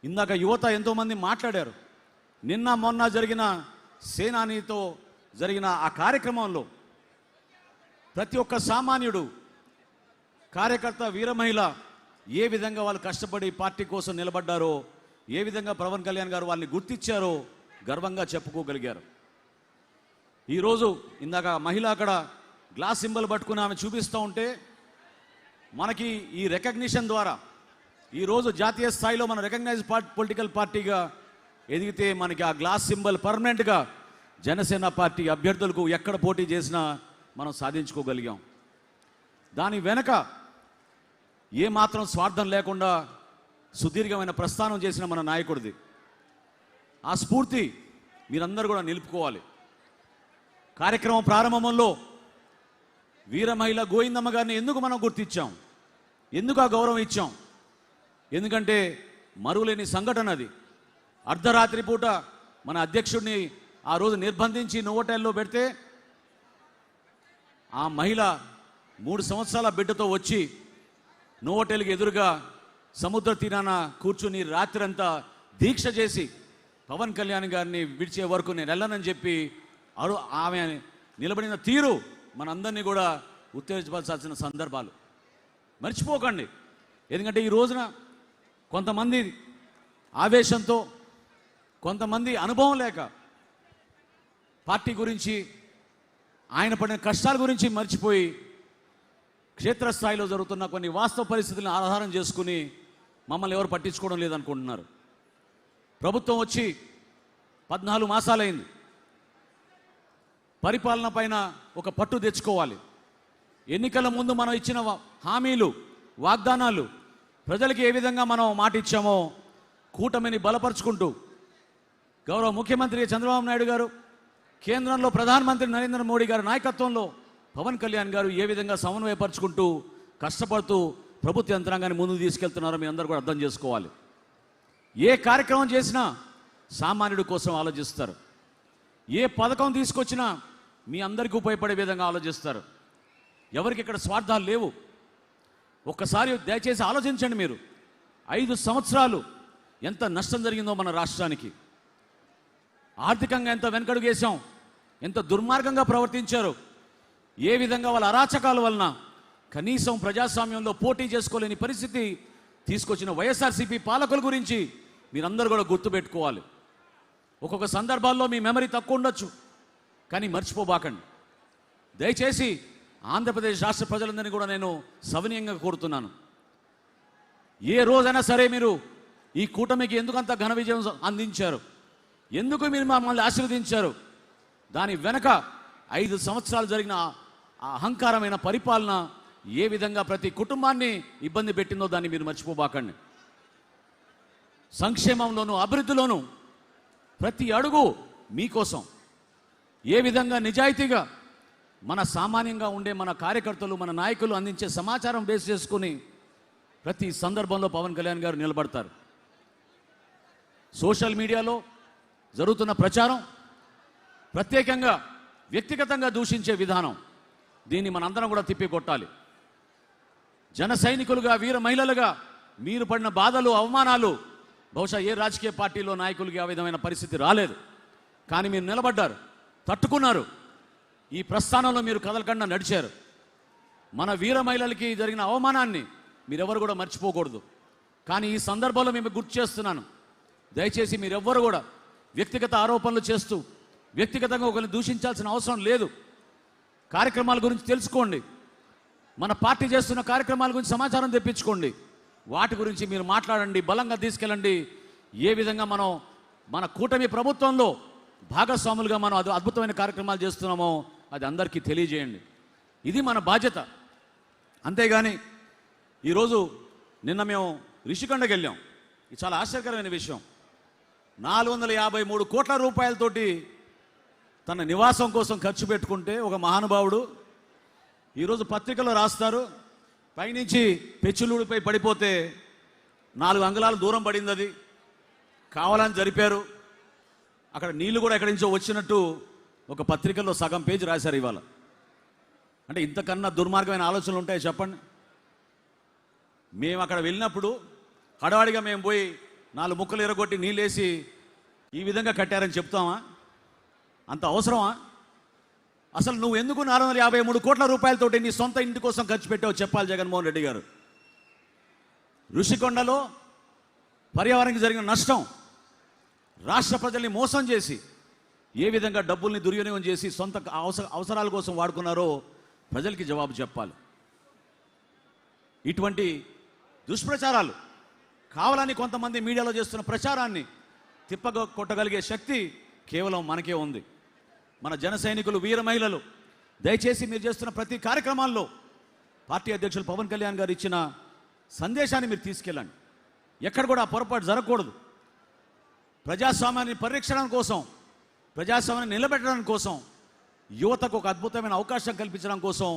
ఇందాక యువత ఎంతోమంది మాట్లాడారు. నిన్న మొన్న జరిగిన సేనానితో జరిగిన ఆ కార్యక్రమంలో ప్రతి ఒక్క సామాన్యుడు, కార్యకర్త, వీర మహిళ ఏ విధంగా వాళ్ళు కష్టపడి పార్టీ కోసం నిలబడ్డారో, ఏ విధంగా పవన్ కళ్యాణ్ గారు వాళ్ళని గుర్తించారో గర్వంగా చెప్పుకోగలిగారు. ఈరోజు ఇందాక మహిళ అక్కడ గ్లాస్ సింబల్ పట్టుకుని ఆమె చూపిస్తూ ఉంటే, మనకి ఈ రికగ్నిషన్ ద్వారా ఈరోజు జాతీయ స్థాయిలో మన రికగ్నైజ్ పొలిటికల్ పార్టీగా ఎదిగితే మనకి ఆ గ్లాస్ సింబల్ పర్మనెంట్గా జనసేన పార్టీ అభ్యర్థులకు ఎక్కడ పోటీ చేసినా మనం సాధించుకోగలిగాం. దాని వెనక ఏమాత్రం స్వార్థం లేకుండా సుదీర్ఘమైన ప్రస్థానం చేసిన మన నాయకుడిది. ఆ స్ఫూర్తి మీరందరూ కూడా నిలుపుకోవాలి. కార్యక్రమం ప్రారంభంలో వీర మహిళ గోవిందమ్మ గారిని ఎందుకు మనం గుర్తించాం, ఎందుకు ఆ గౌరవం ఇచ్చాం? ఎందుకంటే మరువలేని సంఘటన అది. అర్ధరాత్రి పూట మన అధ్యక్షుడిని ఆ రోజు నిర్బంధించి నోవోటెల్లో పెడితే ఆ మహిళ 3 సంవత్సరాల బిడ్డతో వచ్చి నోవోటెల్కి ఎదురుగా సముద్ర తీరాన కూర్చుని రాత్రంతా దీక్ష చేసి పవన్ కళ్యాణ్ గారిని విడిచే వరకు నేను వెళ్ళనని చెప్పి ఆమె నిలబడిన తీరు మనందరినీ కూడా ఉత్తేజపరచాల్సిన సందర్భాలు మర్చిపోకండి. ఎందుకంటే ఈ రోజున కొంతమంది ఆవేశంతో, కొంతమంది అనుభవం లేక పార్టీ గురించి, ఆయన పడిన కష్టాల గురించి మర్చిపోయి క్షేత్రస్థాయిలో జరుగుతున్న కొన్ని వాస్తవ పరిస్థితులను ఆధారం చేసుకుని మమ్మల్ని ఎవరు పట్టించుకోవడం లేదనుకుంటున్నారు. ప్రభుత్వం వచ్చి 14 మాసాలైంది. పరిపాలన పైన ఒక పట్టు తెచ్చుకోవాలి. ఎన్నికల ముందు మనం ఇచ్చిన హామీలు, వాగ్దానాలు, ప్రజలకి ఏ విధంగా మనం మాట ఇచ్చామో కూటమిని బలపరుచుకుంటూ గౌరవ ముఖ్యమంత్రి చంద్రబాబు నాయుడు గారు, కేంద్రంలో ప్రధానమంత్రి నరేంద్ర మోడీ గారి నాయకత్వంలో పవన్ కళ్యాణ్ గారు ఏ విధంగా సమన్వయపరుచుకుంటూ కష్టపడుతూ ప్రభుత్వ యంత్రాంగాన్ని ముందుకు తీసుకెళ్తున్నారో మీ అందరూ కూడా అర్థం చేసుకోవాలి. ఏ కార్యక్రమం చేసినా సామాన్యుడి కోసం ఆలోచిస్తారు. ఏ పథకం తీసుకొచ్చినా మీ అందరికీ ఉపయోగపడే విధంగా ఆలోచిస్తారు. ఎవరికి ఇక్కడ స్వార్థాలు లేవు. ఒక్కసారి దయచేసి ఆలోచించండి. మీరు 5 సంవత్సరాలు ఎంత నష్టం జరిగిందో మన రాష్ట్రానికి, ఆర్థికంగా ఎంత వెనకడుగేశాం, ఎంత దుర్మార్గంగా ప్రవర్తించారు, ఏ విధంగా వాళ్ళ అరాచకాల వలన కనీసం ప్రజాస్వామ్యంలో పోటీ చేసుకోలేని పరిస్థితి తీసుకొచ్చిన వైఎస్ఆర్సీపీ పాలకుల గురించి మీరందరూ కూడా గుర్తుపెట్టుకోవాలి. ఒక్కొక్క సందర్భాల్లో మీ మెమరీ తక్కువ ఉండొచ్చు, కానీ మర్చిపోబాకండి. దయచేసి ఆంధ్రప్రదేశ్ రాష్ట్ర ప్రజలందరినీ కూడా నేను సవినయంగా కోరుతున్నాను. ఏ రోజైనా సరే మీరు ఈ కూటమికి ఎందుకంత ఘన విజయం అందించారు, ఎందుకు మీరు మమ్మల్ని ఆశీర్వదించారు, దాని వెనక 5 సంవత్సరాలు జరిగిన ఆ అహంకారమైన పరిపాలన ఏ విధంగా ప్రతి కుటుంబాన్ని ఇబ్బంది పెట్టిందో దాన్ని మీరు మర్చిపోబాకండి. సంక్షేమంలోనూ అభివృద్ధిలోనూ ప్రతి అడుగు మీకోసం ఏ విధంగా నిజాయితీగా మన సామాన్యంగా ఉండే మన కార్యకర్తలు, మన నాయకులు అందించే సమాచారం బేస్ చేసుకుని ప్రతి సందర్భంలో పవన్ కళ్యాణ్ గారు నిలబడతారు. సోషల్ మీడియాలో జరుగుతున్న ప్రచారం, ప్రత్యేకంగా వ్యక్తిగతంగా దూషించే విధానం, దీన్ని మనందరం కూడా తిప్పికొట్టాలి. జన సైనికులుగా, వీర మహిళలుగా మీరు పడిన బాధలు, అవమానాలు బహుశా ఏ రాజకీయ పార్టీలో నాయకులకి ఆ విధమైన పరిస్థితి రాలేదు. కానీ మీరు నిలబడ్డారు, తట్టుకున్నారు. ఈ ప్రస్థానంలో మీరు కదలకుండా నడిచారు. మన వీర మహిళలకి జరిగిన అవమానాన్ని మీరెవరు కూడా మర్చిపోకూడదు. కానీ ఈ సందర్భంలో మేము గుర్తు చేస్తున్నాను, దయచేసి మీరెవ్వరు కూడా వ్యక్తిగత ఆరోపణలు చేస్తూ వ్యక్తిగతంగా ఒకరిని దూషించాల్సిన అవసరం లేదు. కార్యక్రమాల గురించి తెలుసుకోండి, మన పార్టీ చేస్తున్న కార్యక్రమాల గురించి సమాచారం తెప్పించుకోండి, వాటి గురించి మీరు మాట్లాడండి, బలంగా తీసుకెళ్ళండి. ఏ విధంగా మనం మన కూటమి ప్రభుత్వంలో భాగస్వాములుగా మనం అద్భుతమైన కార్యక్రమాలు చేస్తున్నామో అది అందరికీ తెలియజేయండి. ఇది మన బాధ్యత. అంతేగాని ఈరోజు నిన్న మేము రిషికొండకి వెళ్ళాం. ఇది చాలా ఆశ్చర్యకరమైన విషయం. 453 కోట్ల రూపాయలతోటి తన నివాసం కోసం ఖర్చు పెట్టుకుంటే ఒక మహానుభావుడు ఈరోజు పత్రికలో రాస్తారు, పైనుంచి పెచ్చులుడిపై పడిపోతే 4 అంగుళాలు దూరం పడింది, అది కావాలని జరిపారు. అక్కడ నీళ్లు కూడా ఎక్కడి నుంచో వచ్చినట్టు ఒక పత్రికలో సగం పేజీ రాశారు ఇవాళ. అంటే ఇంతకన్నా దుర్మార్గమైన ఆలోచనలు ఉంటాయి చెప్పండి? మేము అక్కడ వెళ్ళినప్పుడు హడావిడిగా మేము పోయి 4 ముక్కలు ఎరగొట్టి నీళ్ళేసి ఈ విధంగా కట్టారని చెప్తామా? అంత అవసరమా? అసలు నువ్వు ఎందుకు 453 కోట్ల రూపాయలతోటి నీ సొంత ఇంటి కోసం ఖర్చు పెట్టావు చెప్పాలి జగన్మోహన్ రెడ్డి గారు. ఋషికొండలో పర్యావరణానికి జరిగిన నష్టం, రాష్ట్ర ప్రజల్ని మోసం చేసి ఏ విధంగా డబ్బుల్ని దుర్వినియోగం చేసి సొంత అవసరాల కోసం వాడుకున్నారో ప్రజలకి జవాబు చెప్పాలి. ఇటువంటి దుష్ప్రచారాలు కావాలని కొంతమంది మీడియాలో చేస్తున్న ప్రచారాన్ని కొట్టగలిగే శక్తి కేవలం మనకే ఉంది. మన జన సైనికులు, వీర మహిళలు, దయచేసి మీరు చేస్తున్న ప్రతి కార్యక్రమాల్లో పార్టీ అధ్యక్షులు పవన్ కళ్యాణ్ గారు ఇచ్చిన సందేశాన్ని మీరు తీసుకెళ్ళండి. ఎక్కడ కూడా పొరపాటు జరగకూడదు. ప్రజాస్వామ్యాన్ని పరిరక్షణ కోసం, ప్రజాస్వామ్యాన్ని నిలబెట్టడం కోసం, యువతకు ఒక అద్భుతమైన అవకాశం కల్పించడం కోసం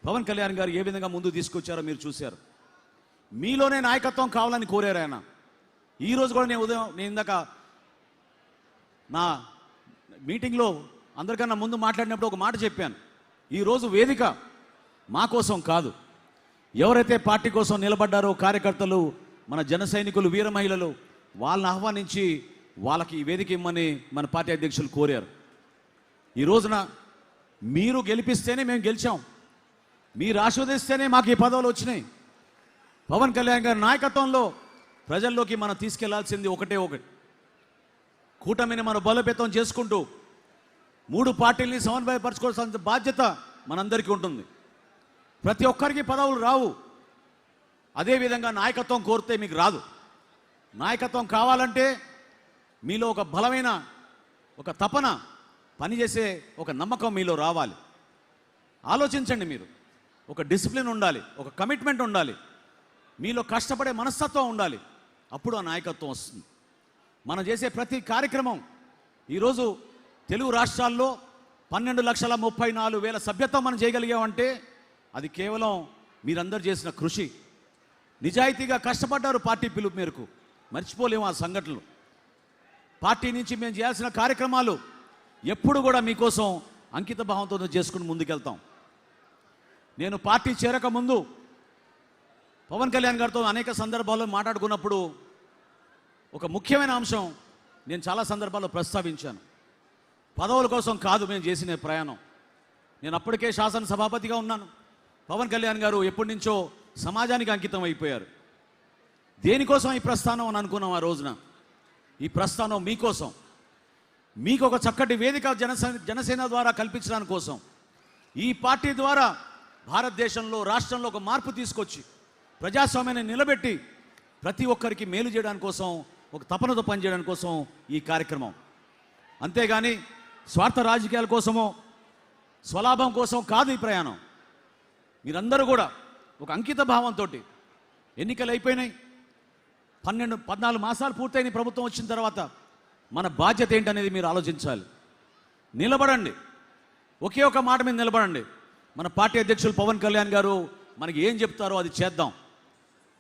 పవన్ కళ్యాణ్ గారు ఏ విధంగా ముందు తీసుకొచ్చారో మీరు చూశారు. మీలోనే నాయకత్వం కావాలని కోరారు ఆయన. ఈరోజు కూడా నేను ఇందాక నా మీటింగ్లో అందరికన్నా ముందు మాట్లాడినప్పుడు ఒక మాట చెప్పాను. ఈరోజు వేదిక మా కోసం కాదు, ఎవరైతే పార్టీ కోసం నిలబడ్డారో కార్యకర్తలు, మన జన సైనికులు, వీర మహిళలు, వాళ్ళని ఆహ్వానించి వాళ్ళకి ఈ వేదిక ఇమ్మని మన పార్టీ అధ్యక్షులు కోరారు. ఈ రోజున మీరు గెలిపిస్తేనే మేము గెలిచాం, మీరు ఆశీర్వదిస్తేనే మాకు ఈ పదవులు వచ్చినాయి. పవన్ కళ్యాణ్ గారి నాయకత్వంలో ప్రజల్లోకి మనం తీసుకెళ్లాల్సింది ఒకటే ఒకటి. కూటమిని మనం బలోపేతం చేసుకుంటూ 3 పార్టీల్ని సమన్వయపరచుకోవాల్సిన బాధ్యత మనందరికీ ఉంటుంది. ప్రతి ఒక్కరికి పదవులు రావు. అదేవిధంగా నాయకత్వం కోరితే మీకు రాదు. నాయకత్వం కావాలంటే మీలో ఒక బలమైన ఒక తపన, పనిచేసే ఒక నమ్మకం మీలో రావాలి. ఆలోచించండి, మీరు ఒక డిసిప్లిన్ ఉండాలి, ఒక కమిట్మెంట్ ఉండాలి, మీలో కష్టపడే మనస్తత్వం ఉండాలి. అప్పుడు ఆ నాయకత్వం వస్తుంది. మనం చేసే ప్రతి కార్యక్రమం ఈరోజు తెలుగు రాష్ట్రాల్లో 12,34,000 సభ్యత్వం మనం చేయగలిగామంటే అది కేవలం మీరందరూ చేసిన కృషి. నిజాయితీగా కష్టపడ్డారు పార్టీ పిలుపు మేరకు, మర్చిపోలేము ఆ సంఘటనలు. పార్టీ నుంచి మేము చేయాల్సిన కార్యక్రమాలు ఎప్పుడు కూడా మీకోసం అంకిత భావంతో చేసుకుని ముందుకెళ్తాం. నేను పార్టీ చేరక ముందు పవన్ కళ్యాణ్ గారితో అనేక సందర్భాల్లో మాట్లాడుకున్నప్పుడు ఒక ముఖ్యమైన అంశం నేను చాలా సందర్భాల్లో ప్రస్తావించాను. పదవుల కోసం కాదు మేము చేసిన ప్రయాణం. నేను అప్పటికే శాసనసభాపతిగా ఉన్నాను. పవన్ కళ్యాణ్ గారు ఎప్పటి నుంచో సమాజానికి అంకితం అయిపోయారు. దేనికోసం ఈ ప్రస్థానం అని అనుకున్నాం ఆ రోజున? ఈ ప్రస్థానం మీకోసం, మీకు ఒక చక్కటి వేదిక జనసేన ద్వారా కల్పించడానికి కోసం, ఈ పార్టీ ద్వారా భారతదేశంలో, రాష్ట్రంలో ఒక మార్పు తీసుకొచ్చి ప్రజాస్వామ్యాన్ని నిలబెట్టి ప్రతి ఒక్కరికి మేలు చేయడానికి కోసం, ఒక తపనతో పనిచేయడానికి కోసం ఈ కార్యక్రమం. అంతేగాని స్వార్థ రాజకీయాల కోసమో స్వలాభం కోసం కాదు ఈ ప్రయాణం. మీరందరూ కూడా ఒక అంకిత భావంతో, ఎన్నికలు అయిపోయినాయి, 14 మాసాలు పూర్తయిన ప్రభుత్వం వచ్చిన తర్వాత మన బాధ్యత ఏంటనేది మీరు ఆలోచించాలి. నిలబడండి, ఒకే ఒక మాట మీద నిలబడండి. మన పార్టీ అధ్యక్షులు పవన్ కళ్యాణ్ గారు మనకి ఏం చెప్తారో అది చేద్దాం,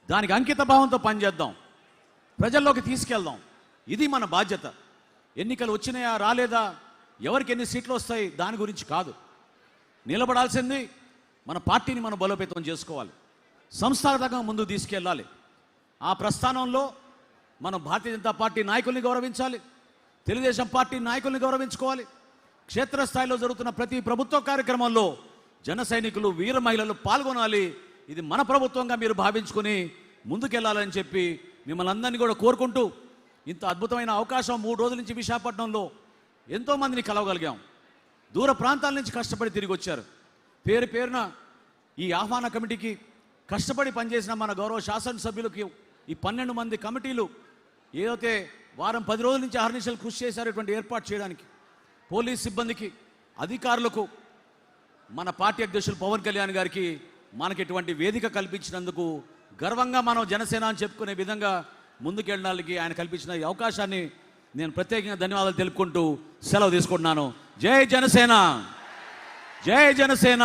దానికి అంకిత భావంతో పనిచేద్దాం, ప్రజల్లోకి తీసుకెళ్దాం. ఇది మన బాధ్యత. ఎన్నికలు వచ్చినాయా రాలేదా, ఎవరికి ఎన్ని సీట్లు వస్తాయి దాని గురించి కాదు. నిలబడాల్సింది మన పార్టీని మనం బలోపేతం చేసుకోవాలి, సంస్థాగతంగా ముందుకు తీసుకెళ్ళాలి. ఆ ప్రస్థానంలో మనం భారతీయ జనతా పార్టీ నాయకుల్ని గౌరవించాలి, తెలుగుదేశం పార్టీ నాయకుల్ని గౌరవించుకోవాలి. క్షేత్రస్థాయిలో జరుగుతున్న ప్రతి ప్రభుత్వ కార్యక్రమంలో జన సైనికులు, వీర మహిళలు పాల్గొనాలి. ఇది మన ప్రభుత్వంగా మీరు భావించుకొని ముందుకెళ్లాలని చెప్పి మిమ్మల్ని అందరినీ కూడా కోరుకుంటూ, ఇంత అద్భుతమైన అవకాశం 3 రోజుల నుంచి విశాఖపట్నంలో ఎంతోమందిని కలవగలిగాం. దూర ప్రాంతాల నుంచి కష్టపడి తిరిగి వచ్చారు. పేరు పేరున ఈ ఆహ్వాన కమిటీకి కష్టపడి పనిచేసిన మన గౌరవ శాసనసభ్యులకి, ఈ 12 మంది కమిటీలు ఏదైతే వారం 10 రోజుల నుంచి అహర్నిశలు కృషి చేశారు ఇటువంటి ఏర్పాటు చేయడానికి, పోలీస్ సిబ్బందికి, అధికారులకు, మన పార్టీ అధ్యక్షులు పవన్ కళ్యాణ్ గారికి మనకి ఇటువంటి వేదిక కల్పించినందుకు గర్వంగా మనం జనసేన అని చెప్పుకునే విధంగా ముందుకెళ్ళడానికి ఆయన కల్పించిన ఈ అవకాశాన్ని నేను ప్రత్యేకంగా ధన్యవాదాలు తెలుపుకుంటూ సెలవు తీసుకుంటున్నాను. జై జనసేన, జై జనసేన.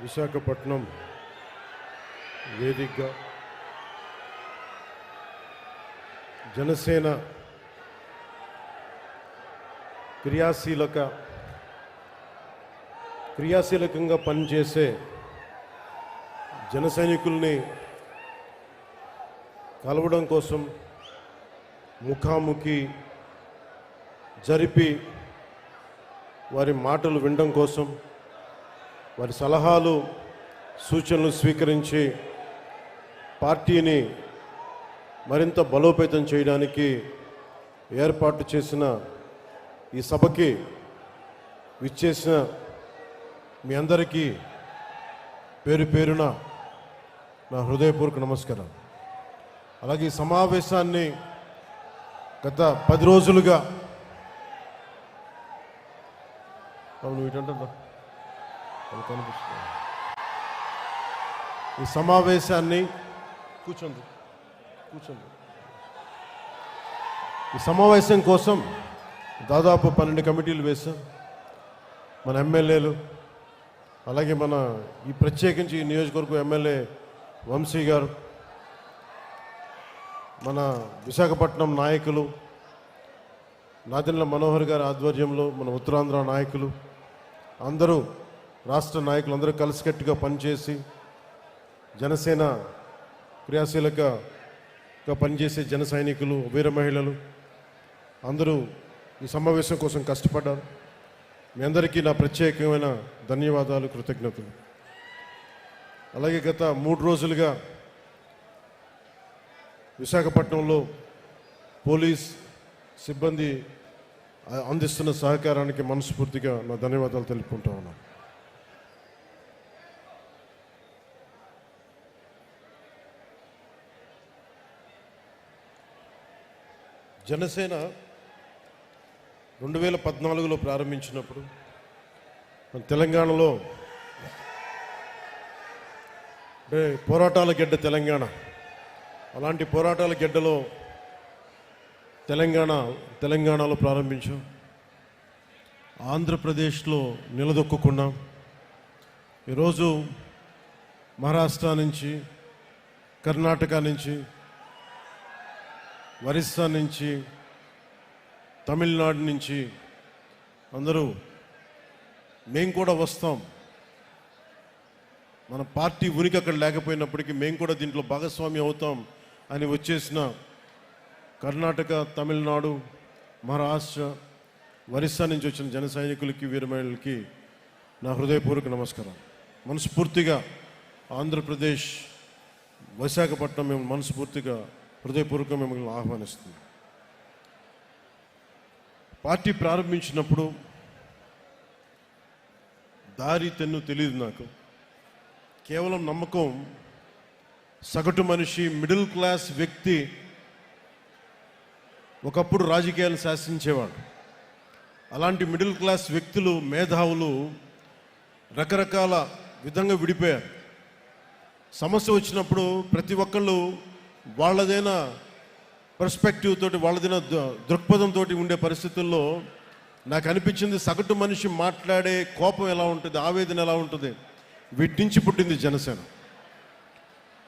విశాఖపట్నం వేదికగా జనసేన క్రియాశీలకంగా పనిచేసే జన సైనికుల్ని కలవడం కోసం, ముఖాముఖి జరిపి వారి మాటలు వినడం కోసం, వారి సలహాలు, సూచనలు స్వీకరించి పార్టీని మరింత బలోపేతం చేయడానికి ఏర్పాటు చేసిన ఈ సభకి విచ్చేసిన మీ అందరికీ పేరు పేరున నా హృదయపూర్వక నమస్కారం. అలాగే ఈ సమావేశాన్ని గత 10 రోజులుగా ఈ సమావేశాన్ని కూర్చోండి. ఈ సమావేశం కోసం దాదాపు 12 కమిటీలు వేశాం. మన ఎమ్మెల్యేలు, అలాగే మన ఈ ప్రత్యేకించి ఈ నియోజకవర్గం ఎమ్మెల్యే వంశీ గారు, మన విశాఖపట్నం నాయకులు నాదెండ్ల మనోహర్ గారి ఆధ్వర్యంలో మన ఉత్తరాంధ్ర నాయకులు అందరూ, రాష్ట్ర నాయకులు అందరూ కలిసికట్టుగా పనిచేసి జనసేన క్రియాశీలకంగా పనిచేసే జన సైనికులు, వీర మహిళలు అందరూ ఈ సమావేశం కోసం కష్టపడ్డారు. మీ అందరికీ నా ప్రత్యేకమైన ధన్యవాదాలు, కృతజ్ఞతలు. అలాగే గత 3 రోజులుగా విశాఖపట్నంలో పోలీస్ సిబ్బంది అందిస్తున్న సహకారానికి మనస్ఫూర్తిగా నా ధన్యవాదాలు తెలుపుకుంటా ఉన్నాను. జనసేన 2014లో ప్రారంభించినప్పుడు మన తెలంగాణలో పోరాటాల గడ్డ తెలంగాణ, అలాంటి పోరాటాల గడ్డలో తెలంగాణలో ప్రారంభించాం. ఆంధ్రప్రదేశ్లో నిలదొక్కున్నాం. ఈరోజు మహారాష్ట్ర నుంచి, కర్ణాటక నుంచి, ఒరిస్సా నుంచి, తమిళనాడు నుంచి అందరూ మేము కూడా వస్తాం, మన పార్టీ ఉనికి అక్కడ లేకపోయినప్పటికీ మేము కూడా దీంట్లో భాగస్వామి అవుతాం అని వచ్చేసిన కర్ణాటక, తమిళనాడు, మహారాష్ట్ర, ఒరిస్సా నుంచి వచ్చిన జన సైనికులకి, వీర మహిళలకి నా హృదయపూర్వక నమస్కారం. మనస్ఫూర్తిగా ఆంధ్రప్రదేశ్ విశాఖపట్నం మేము మనస్ఫూర్తిగా హృదయపూర్వకంగా మిమ్మల్ని ఆహ్వానిస్తుంది. పార్టీ ప్రారంభించినప్పుడు దారి తెన్ను తెలియదు నాకు. కేవలం నమ్మకం, సగటు మనిషి, మిడిల్ క్లాస్ వ్యక్తి ఒకప్పుడు రాజకీయాలు శాసించేవాడు. అలాంటి మిడిల్ క్లాస్ వ్యక్తులు, మేధావులు రకరకాల విధంగా విడిపోయారు. సమస్య వచ్చినప్పుడు ప్రతి ఒక్కళ్ళు వాళ్ళదైన పర్స్పెక్టివ్ తోటి, వాళ్ళదైన దృక్పథంతో ఉండే పరిస్థితుల్లో నాకు అనిపించింది సగటు మనిషి మాట్లాడే కోపం ఎలా ఉంటుంది, ఆవేదన ఎలా ఉంటుంది, వీటి నుంచి పుట్టింది జనసేన.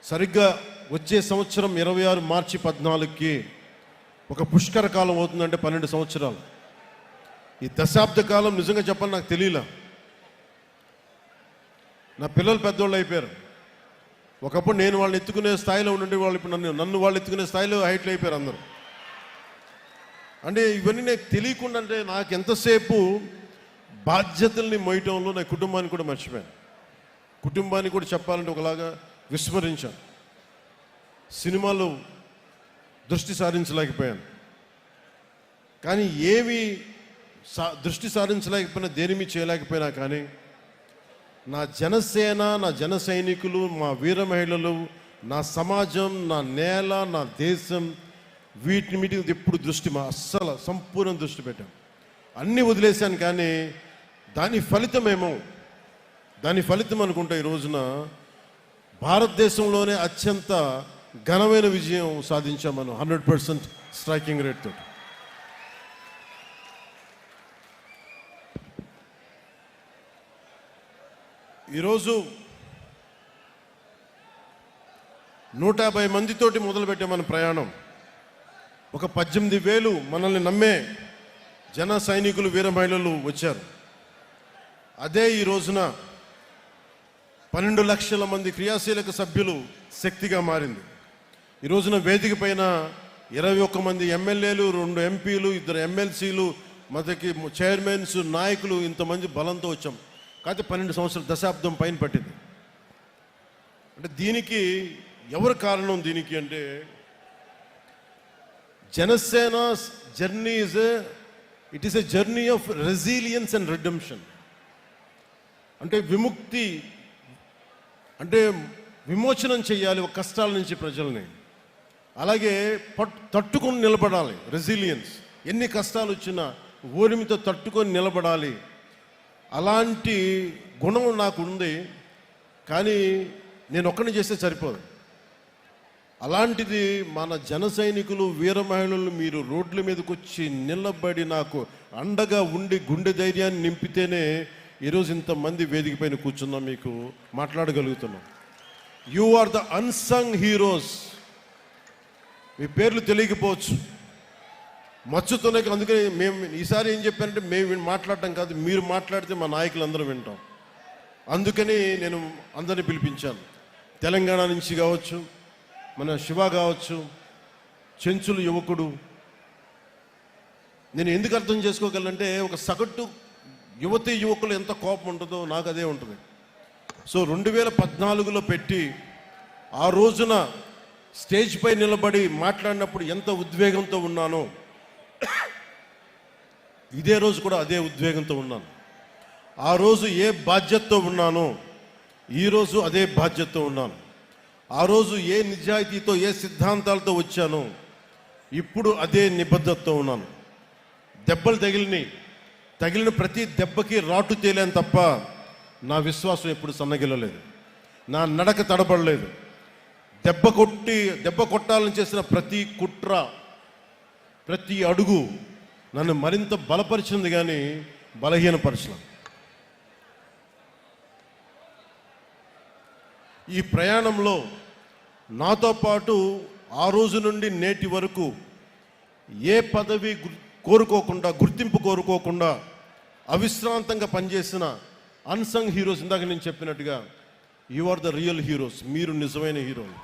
సరిగ్గా వచ్చే సంవత్సరం 26 మార్చి 14కి ఒక పుష్కర కాలం అవుతుందంటే 12 సంవత్సరాలు. ఈ దశాబ్ద కాలం నిజంగా చెప్పాలి నాకు తెలియలా. నా పిల్లలు పెద్దోళ్ళు అయిపోయారు. ఒకప్పుడు నేను వాళ్ళని ఎత్తుకునే స్థాయిలో ఉండే వాళ్ళు ఇప్పుడు నన్ను వాళ్ళు ఎత్తుకునే స్థాయిలో హైట్లు అయిపోయారు అందరూ. అంటే ఇవన్నీ నాకు తెలియకుండా, అంటే నాకు ఎంతసేపు బాధ్యతల్ని మోయటంలో నా కుటుంబాన్ని కూడా మర్చిపోయాను. కుటుంబాన్ని కూడా చెప్పాలంటే ఒకలాగా విస్మరించాను. సినిమాలు దృష్టి సారించలేకపోయాను. కానీ ఏమి దృష్టి సారించలేకపోయినా, దేనిమి చేయలేకపోయినా కానీ నా జనసేన, నా జన సైనికులు, మా వీర మహిళలు, నా సమాజం, నా నేల, నా దేశం, వీటిని మీద ఎప్పుడు దృష్టి అస్సలు సంపూర్ణ దృష్టి పెట్టాను. అన్నీ వదిలేశాను. కానీ దాని ఫలితం అనుకుంటే ఈ రోజున భారతదేశంలోనే అత్యంత ఘనమైన విజయం సాధించాం మనం 100% స్ట్రైకింగ్ రేట్ తోటి. ఈరోజు 150 మందితోటి మొదలుపెట్టే మన ప్రయాణం. ఒక 18,000 మనల్ని నమ్మే జన సైనికులు, వీర మహిళలు వచ్చారు. అదే ఈ రోజున 12 లక్షల మంది క్రియాశీలక సభ్యులు శక్తిగా మారింది. ఈ రోజున వేదిక పైన 21 మంది ఎమ్మెల్యేలు, 2 ఎంపీలు, 2 ఎమ్మెల్సీలు, మనకి చైర్మన్స్, నాయకులు, ఇంతమంది బలంతో వచ్చాం. కాకపోతే 12 సంవత్సరాల దశాబ్దం పైన పట్టింది. అంటే దీనికి ఎవరు కారణం? దీనికి అంటే Janasena journey it is a journey of resilience and redemption. అంటే విముక్తి, అంటే విమోచనం చేయాలి ఒక కష్టాల నుంచి ప్రజల్ని. అలాగే తట్టుకొని నిలబడాలి, రెసిలియన్స్. ఎన్ని కష్టాలు వచ్చినా ఓరిమితో తట్టుకొని నిలబడాలి. అలాంటి గుణం నాకు ఉంది. కానీ నేను ఒక్కడిని చేస్తే సరిపోదు. అలాంటిది మన జన సైనికులు, వీర మహిళలు మీరు రోడ్ల మీదకి వచ్చి నిలబడి నాకు అండగా ఉండి గుండె ధైర్యాన్ని నింపితేనే ఈరోజు ఇంతమంది వేదిక పైన కూర్చున్నాం, మీకు మాట్లాడగలుగుతున్నాం. You are the unsung heroes. మీ పేర్లు తెలియకపోవచ్చు, మచ్చుతోనే. అందుకని మేము ఈసారి ఏం చెప్పానంటే, మేము మాట్లాడటం కాదు, మీరు మాట్లాడితే మా నాయకులు అందరూ వింటాం. అందుకని నేను అందరినీ పిలిపించాను. తెలంగాణ నుంచి కావచ్చు, మన శివ కావచ్చు, చెంచులు యువకుడు. నేను ఎందుకు అర్థం చేసుకోగలంటే, ఒక సగటు యువతి యువకులు ఎంత కోపం ఉంటుందో నాకు అదే ఉంటుంది. సో 2014లో పెట్టి ఆ రోజున స్టేజ్ పై నిలబడి మాట్లాడినప్పుడు ఎంత ఉద్వేగంతో ఉన్నానో, ఇదే రోజు కూడా అదే ఉద్వేగంతో ఉన్నాను. ఆ రోజు ఏ బాధ్యతతో ఉన్నానో ఈరోజు అదే బాధ్యతతో ఉన్నాను. ఆ రోజు ఏ నిజాయితీతో, ఏ సిద్ధాంతాలతో వచ్చానో ఇప్పుడు అదే నిబద్ధతతో ఉన్నాను. దెబ్బలు తగిలిన ప్రతి దెబ్బకి రాటు తేలేను తప్ప నా విశ్వాసం ఎప్పుడు సన్నగిల్లలేదు, నా నడక తడబడలేదు. దెబ్బ కొట్టాలని చేసిన ప్రతి కుట్ర, ప్రతి అడుగు నన్ను మరింత బలపరిచింది. కానీ బలహీనపరచలేం. ఈ ప్రయాణంలో నాతో పాటు ఆ రోజు నుండి నేటి వరకు ఏ పదవి కోరుకోకుండా, గుర్తింపు కోరుకోకుండా అవిశ్రాంతంగా పనిచేసిన అన్సంగ్ హీరోస్, ఇందాక నేను చెప్పినట్టుగా you are the real heroes. మీరు నిజమైన హీరోలు.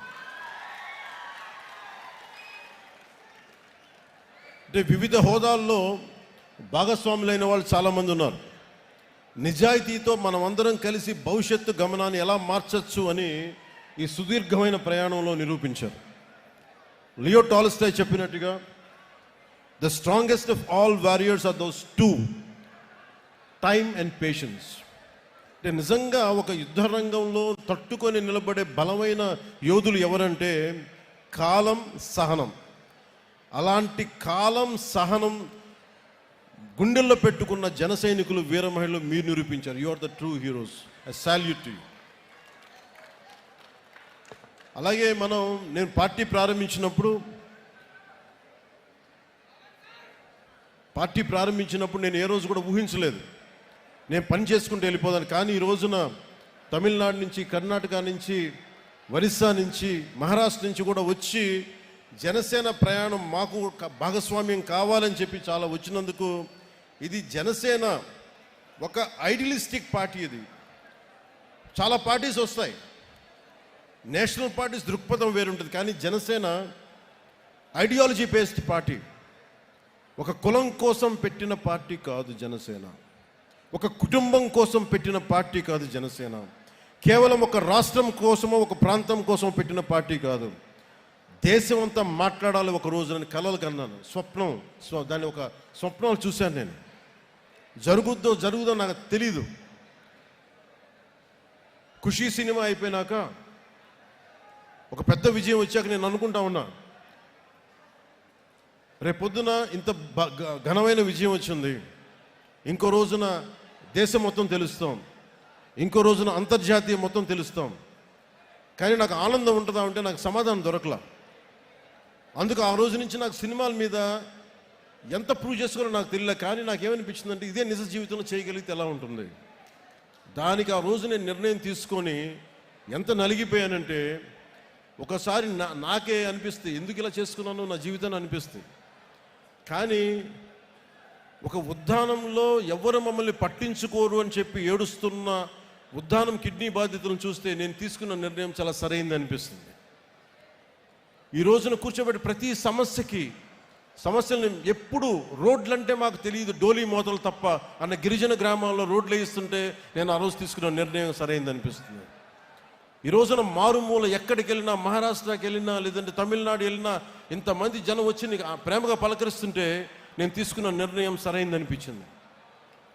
అంటే వివిధ హోదాల్లో భాగస్వాములైన వాళ్ళు చాలామంది ఉన్నారు. నిజాయితీతో మనం అందరం కలిసి భవిష్యత్తు గమనాన్ని ఎలా మార్చచ్చు అని ఈ సుదీర్ఘమైన ప్రయాణంలో నిరూపించారు. లియో టాల్స్టాయ్ చెప్పినట్టుగా the strongest of all warriors are those two, time and patience. అంటే నిజంగా ఒక యుద్ధ రంగంలో తట్టుకొని నిలబడే బలమైన యోధులు ఎవరంటే కాలం, సహనం. అలాంటి కాలం, సహనం గుండెల్లో పెట్టుకున్న జన సైనికులు, వీర మహిళలు మీరు నిరూపించారు. You are the true heroes. I salute you. అలాగే నేను పార్టీ ప్రారంభించినప్పుడు నేను ఏ రోజు కూడా ఊహించలేదు నేను పని చేసుకుంటూ వెళ్ళిపోదాను. కానీ ఈ రోజున తమిళనాడు నుంచి, కర్ణాటక నుంచి, ఒరిస్సా నుంచి, మహారాష్ట్ర నుంచి కూడా వచ్చి జనసేన ప్రయాణం మాకు భాగస్వామ్యం కావాలని చెప్పి చాలా వచ్చినందుకు, ఇది జనసేన ఒక ఐడియలిస్టిక్ పార్టీ. ఇది చాలా పార్టీస్ వస్తాయి, నేషనల్ పార్టీస్ దృక్పథం వేరుంటుంది. కానీ జనసేన ఐడియాలజీ బేస్డ్ పార్టీ. ఒక కులం కోసం పెట్టిన పార్టీ కాదు జనసేన. ఒక కుటుంబం కోసం పెట్టిన పార్టీ కాదు జనసేన. కేవలం ఒక రాష్ట్రం కోసమో, ఒక ప్రాంతం కోసం పెట్టిన పార్టీ కాదు. దేశం అంతా మాట్లాడాలి ఒక రోజు అని కలలు కన్నాను. దాన్ని ఒక స్వప్నాలు చూశాను నేను. జరుగుదో నాకు తెలీదు. ఖుషీ సినిమా అయిపోయినాక ఒక పెద్ద విజయం వచ్చాక నేను అనుకుంటా ఉన్నా, రేపొద్దున ఇంత ఘనమైన విజయం వచ్చింది, ఇంకో రోజున దేశం మొత్తం తెలుస్తాం, ఇంకో రోజున అంతర్జాతీయ మొత్తం తెలుస్తాం. కానీ నాకు ఆనందం ఉంటుందా అంటే నాకు సమాధానం దొరకలా. అందుకు ఆ రోజు నుంచి నాకు సినిమాల మీద ఎంత ప్రూవ్ చేసుకోవాలో నాకు తెలియలే. కానీ నాకేమనిపించిందంటే ఇదే నిజ జీవితంలో చేయగలిగితే ఎలా ఉంటుంది. దానికి ఆ రోజు నేను నిర్ణయం తీసుకొని ఎంత నలిగిపోయానంటే ఒకసారి నాకే అనిపిస్తుంది ఎందుకు ఇలా చేసుకున్నాను నా జీవితాన్ని అనిపిస్తుంది. కానీ ఒక ఉద్దానంలో ఎవరు మమ్మల్ని పట్టించుకోరు అని చెప్పి ఏడుస్తున్న ఉద్దానం కిడ్నీ బాధితులను చూస్తే నేను తీసుకున్న నిర్ణయం చాలా సరైంది అనిపిస్తుంది. ఈ రోజున కూర్చోబెట్టి ప్రతి సమస్యలను ఎప్పుడు రోడ్లంటే మాకు తెలియదు, డోలీ మోతలు తప్ప అన్న గిరిజన గ్రామాల్లో రోడ్లు వేయిస్తుంటే నేను ఆ రోజు తీసుకున్న నిర్ణయం సరైంది అనిపిస్తుంది. ఈ రోజున మారుమూల ఎక్కడికి వెళ్ళినా, మహారాష్ట్రకి వెళ్ళినా, లేదంటే తమిళనాడు వెళ్ళినా ఇంతమంది జనం వచ్చి నీకు ప్రేమగా పలకరిస్తుంటే నేను తీసుకున్న నిర్ణయం సరైంది అనిపించింది.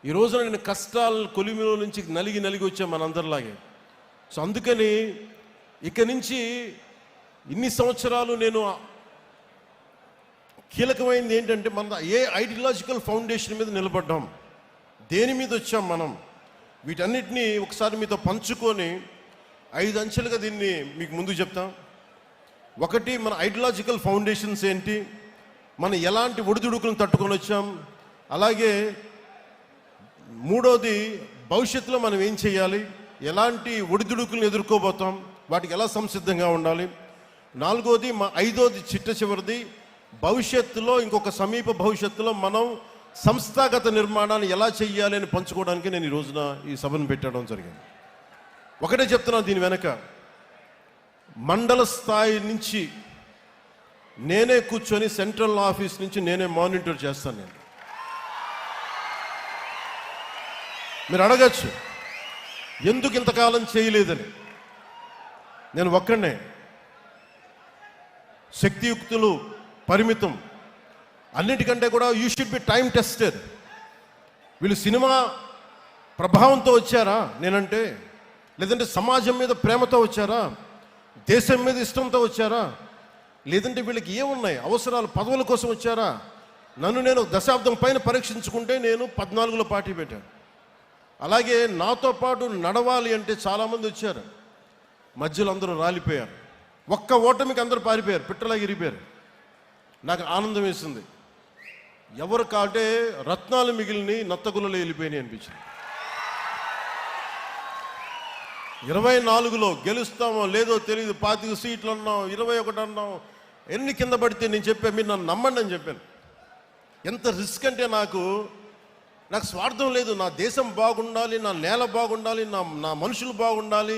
ఈ రోజున నేను కష్టాలు కొలిమిలో నుంచి నలిగి వచ్చా మనందరిలాగే. సో అందుకని ఇక నుంచి ఇన్ని సంవత్సరాలు నేను కీలకమైనది ఏంటంటే మన ఏ ఐడియాలజికల్ ఫౌండేషన్ మీద నిలబడ్డాం, దేని మీద వచ్చాం మనం, వీటన్నిటినీ ఒకసారి మీతో పంచుకొని 5 అంచెలుగా దీన్ని మీకు ముందు చెప్తాం. ఒకటి, మన ఐడియాలజికల్ ఫౌండేషన్స్ ఏంటి, మనం ఎలాంటి ఒడిదుడుకులను తట్టుకొని వచ్చాం. అలాగే మూడోది, భవిష్యత్తులో మనం ఏం చేయాలి, ఎలాంటి ఒడిదుడుకులను ఎదుర్కోబోతాం, వాటికి ఎలా సంసిద్ధంగా ఉండాలి. నాలుగోది, ఐదోది చిట్ట చివరిది, భవిష్యత్తులో ఇంకొక సమీప భవిష్యత్తులో మనం సంస్థాగత నిర్మాణాన్ని ఎలా చెయ్యాలి అని పంచుకోవడానికి నేను ఈ రోజున ఈ సభను పెట్టడం జరిగింది. ఒకటే చెప్తున్నా, దీని వెనక మండల స్థాయి నుంచి నేనే కూర్చొని సెంట్రల్ ఆఫీస్ నుంచి నేనే మానిటర్ చేస్తాను. నేను మీరు అడగచ్చు ఎందుకు ఇంతకాలం చేయలేదని. నేను ఒక్కడనే, శక్తియుక్తులు పరిమితం. అన్నిటికంటే కూడా you should be time tested. వీళ్ళు సినిమా ప్రభావంతో వచ్చారా నేనంటే, లేదంటే సమాజం మీద ప్రేమతో వచ్చారా, దేశం మీద ఇష్టంతో వచ్చారా, లేదంటే వీళ్ళకి ఏమున్నాయి అవసరాలు, పదవుల కోసం వచ్చారా. నేను దశాబ్దం పైన పరీక్షించుకుంటే నేను 14లో పార్టీ పెట్టాను. అలాగే నాతో పాటు నడవాలి అంటే చాలామంది వచ్చారు, మధ్యలో అందరూ రాలిపోయారు. ఒక్క ఓటమికి అందరూ పారిపోయారు, పిట్టలాగా ఇరిపోయారు. నాకు ఆనందం వేసింది. ఎవరు కాంటే రత్నాలు మిగిలిని నత్తగులలో వెళ్ళిపోయినాయి అనిపించింది. 24లో గెలుస్తామో లేదో తెలియదు, 25 సీట్లు అన్నాం, 21 అన్నాం, ఎన్ని కింద పడితే నేను చెప్పాను, మీరు నన్ను నమ్మండి అని చెప్పాను. ఎంత రిస్క్ అంటే నాకు స్వార్థం లేదు. నా దేశం బాగుండాలి, నా నేల బాగుండాలి, నా మనుషులు బాగుండాలి,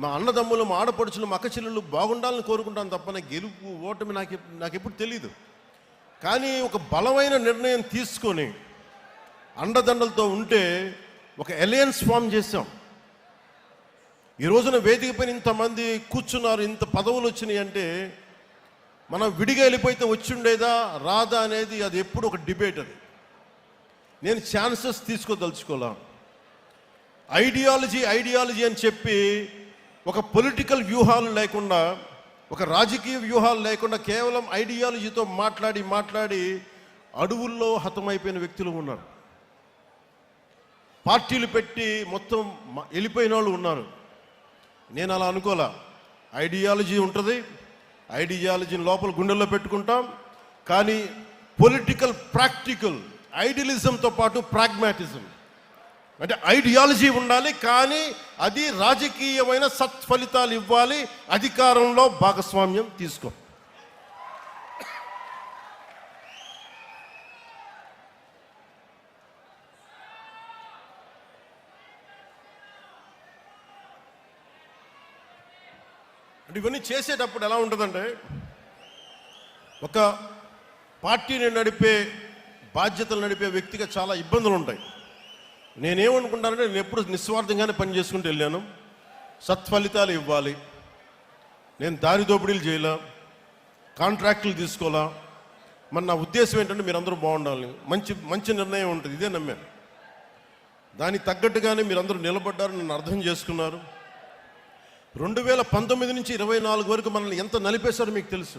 మా అన్నదమ్ములు, మా ఆడపడుచులు, మా అక్క చెల్లెళ్ళు బాగుండాలని కోరుకుంటాను తప్ప నాకు గెలుపు ఓటమి నాకు ఎప్పుడు తెలీదు. కానీ ఒక బలమైన నిర్ణయం తీసుకొని అండదండలతో ఉంటే ఒక అలయన్స్ ఫామ్ చేశాం. ఈ రోజున వేదిక పైన ఇంతమంది కూర్చున్నారు, ఇంత పదవులు వచ్చినాయి అంటే మనం విడిగా వెళ్ళిపోతే వచ్చిండేదా రాదా అనేది అది ఎప్పుడు ఒక డిబేట్. అది నేను ఛాన్సెస్ తీసుకోదలుచుకోలే. ఐడియాలజీ అని చెప్పి ఒక పొలిటికల్ వ్యూహాలు లేకుండా, ఒక రాజకీయ వ్యూహాలు లేకుండా కేవలం ఐడియాలజీతో మాట్లాడి అడవుల్లో హతమైపోయిన వ్యక్తులు ఉన్నారు. పార్టీలు పెట్టి మొత్తం వెళ్ళిపోయిన వాళ్ళు ఉన్నారు. నేను అలా అనుకోలే. ఐడియాలజీ ఉంటుంది, ఐడియాలజీని లోపల గుండెల్లో పెట్టుకుంటాం. కానీ పొలిటికల్ ప్రాక్టికల్ ఐడియలిజంతో పాటు ప్రాగ్మాటిజం అంటే ఐడియాలజీ ఉండాలి, కానీ అది రాజకీయమైన సత్ఫలితాలు ఇవ్వాలి, అధికారంలో భాగస్వామ్యం తీసుకో. అంటే ఇవన్నీ చేసేటప్పుడు ఎలా ఉంటుందంటే, ఒక పార్టీని నడిపే బాధ్యతలు నడిపే వ్యక్తిగా చాలా ఇబ్బందులు ఉంటాయి. నేనేమనుకుంటానంటే, నేను ఎప్పుడు నిస్వార్థంగానే పనిచేసుకుంటూ వెళ్ళాను. సత్ఫలితాలు ఇవ్వాలి, నేను దారి దోపిడీలు చేయాల, కాంట్రాక్టులు తీసుకోవాలా. మరి నా ఉద్దేశం ఏంటంటే మీరందరూ బాగుండాలి, మంచి నిర్ణయం ఉంటుంది, ఇదే నమ్మాను. దానికి తగ్గట్టుగానే మీరందరూ నిలబడ్డారు, నన్ను అర్థం చేసుకున్నారు. 2019 నుంచి 24 వరకు మనల్ని ఎంత నలిపేశారో మీకు తెలుసు.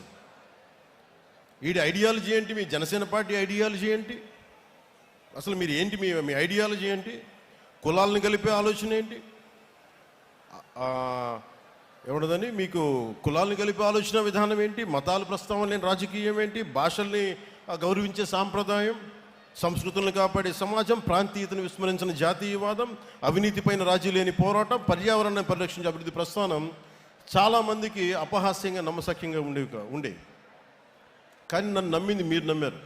వీడి ఐడియాలజీ ఏంటి, మీ జనసేన పార్టీ ఐడియాలజీ ఏంటి, అసలు మీరు ఏంటి, మీ ఐడియాలజీ ఏంటి, కులాలను కలిపే ఆలోచన ఏంటి, ఏమన్నదని మీకు కులాలను కలిపే ఆలోచన విధానం ఏంటి, మతాల ప్రస్తావన లేని రాజకీయం ఏంటి, భాషల్ని గౌరవించే సాంప్రదాయం, సంస్కృతులను కాపాడే సమాజం, ప్రాంతీయతను విస్మరించిన జాతీయవాదం, అవినీతిపైన రాజీ లేని పోరాటం, పర్యావరణాన్ని పరిరక్షించే అభివృద్ధి ప్రస్థానం చాలామందికి అపహాస్యంగా నమ్మశక్యంగా ఉండే. కానీ నన్ను నమ్మింది మీరు నమ్మారు.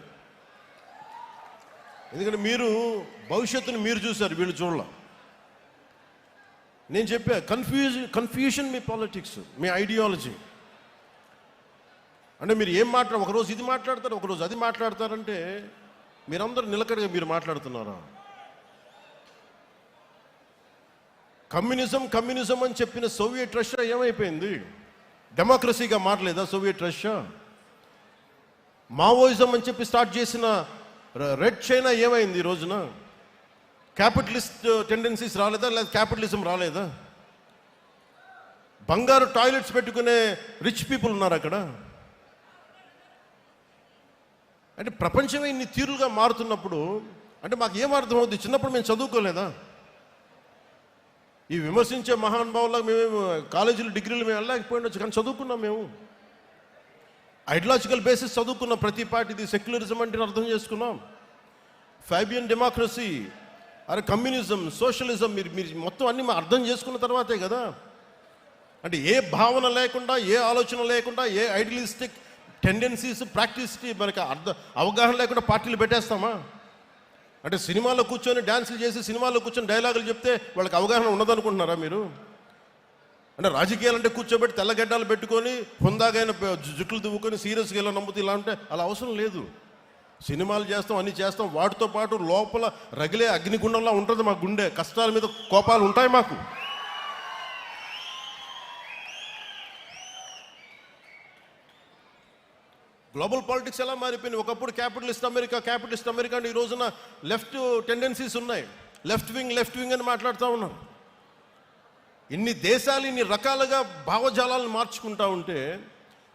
ఎందుకంటే మీరు భవిష్యత్తును మీరు చూశారు, వీళ్ళు చూడాల. నేను చెప్పా, కన్ఫ్యూజన్ మీ పాలిటిక్స్, మీ ఐడియాలజీ. అంటే మీరు ఏం ఒకరోజు ఇది మాట్లాడతారు, ఒకరోజు అది మాట్లాడతారంటే మీరందరూ నిలకడగా మీరు మాట్లాడుతున్నారా? కమ్యూనిజం అని చెప్పిన సోవియట్ రష్యా ఏమైపోయింది? డెమోక్రసీగా మారలేదా సోవియట్ రష్యా? మావోయిజం అని చెప్పి స్టార్ట్ చేసిన రెడ్ చైనా ఏమైంది ఈ రోజున? క్యాపిటలిస్ట్ టెండెన్సీస్ రాలేదా, లేదా క్యాపిటలిజం రాలేదా? బంగారు టాయిలెట్స్ పెట్టుకునే రిచ్ పీపుల్ ఉన్నారు అక్కడ. అంటే ప్రపంచమే ఇన్ని తీరులుగా మారుతున్నప్పుడు అంటే మాకు ఏం అర్థమవుతుంది? చిన్నప్పుడు మేము చదువుకోలేదా? ఈ విమర్శించే మహానుభావులకు మేము కాలేజీలు డిగ్రీలు మేము వెళ్ళలేకపోయిండొచ్చు, కానీ చదువుకున్నాం. మేము ఐడియాలజికల్ బేసిస్ చదువుకున్నాం. ప్రతి పార్టీది సెక్యులరిజం అంటే అర్థం చేసుకున్నాం. ఫాబియన్ డెమోక్రసీ, కమ్యూనిజం, సోషలిజం మీరు మొత్తం అన్ని అర్థం చేసుకున్న తర్వాతే కదా. అంటే ఏ భావన లేకుండా, ఏ ఆలోచన లేకుండా, ఏ ఐడియలిస్టిక్ టెండెన్సీస్ ప్రాక్టీస్కి మనకి అవగాహన లేకుండా పార్టీలు పెట్టేస్తామా? అంటే సినిమాలో కూర్చొని డ్యాన్సులు చేసి, సినిమాలో కూర్చొని డైలాగులు చెప్తే వాళ్ళకి అవగాహన ఉన్నదనుకుంటున్నారా మీరు? అంటే రాజకీయాలు అంటే కూర్చోబెట్టి తెల్లగడ్డలు పెట్టుకొని హుందాగైన జుట్లు దువ్వుకొని సీరియస్గా ఇలా నమ్ముతూ ఇలా ఉంటే అలా అవసరం లేదు. సినిమాలు చేస్తాం, అన్నీ చేస్తాం, వాటితో పాటు లోపల రగిలే అగ్నిగుండంలా ఉంటుంది మా గుండె. కష్టాల మీద కోపాలు ఉంటాయి మాకు. గ్లోబల్ పాలిటిక్స్ ఎలా మారిపోయింది? ఒకప్పుడు క్యాపిటలిస్ట్ అమెరికా అంటే ఈ రోజున లెఫ్ట్ టెండెన్సీస్ ఉన్నాయి. లెఫ్ట్ వింగ్ అని మాట్లాడుతూ ఉన్నారు. ఇన్ని దేశాలు ఇన్ని రకాలుగా భావజాలాలను మార్చుకుంటా ఉంటే,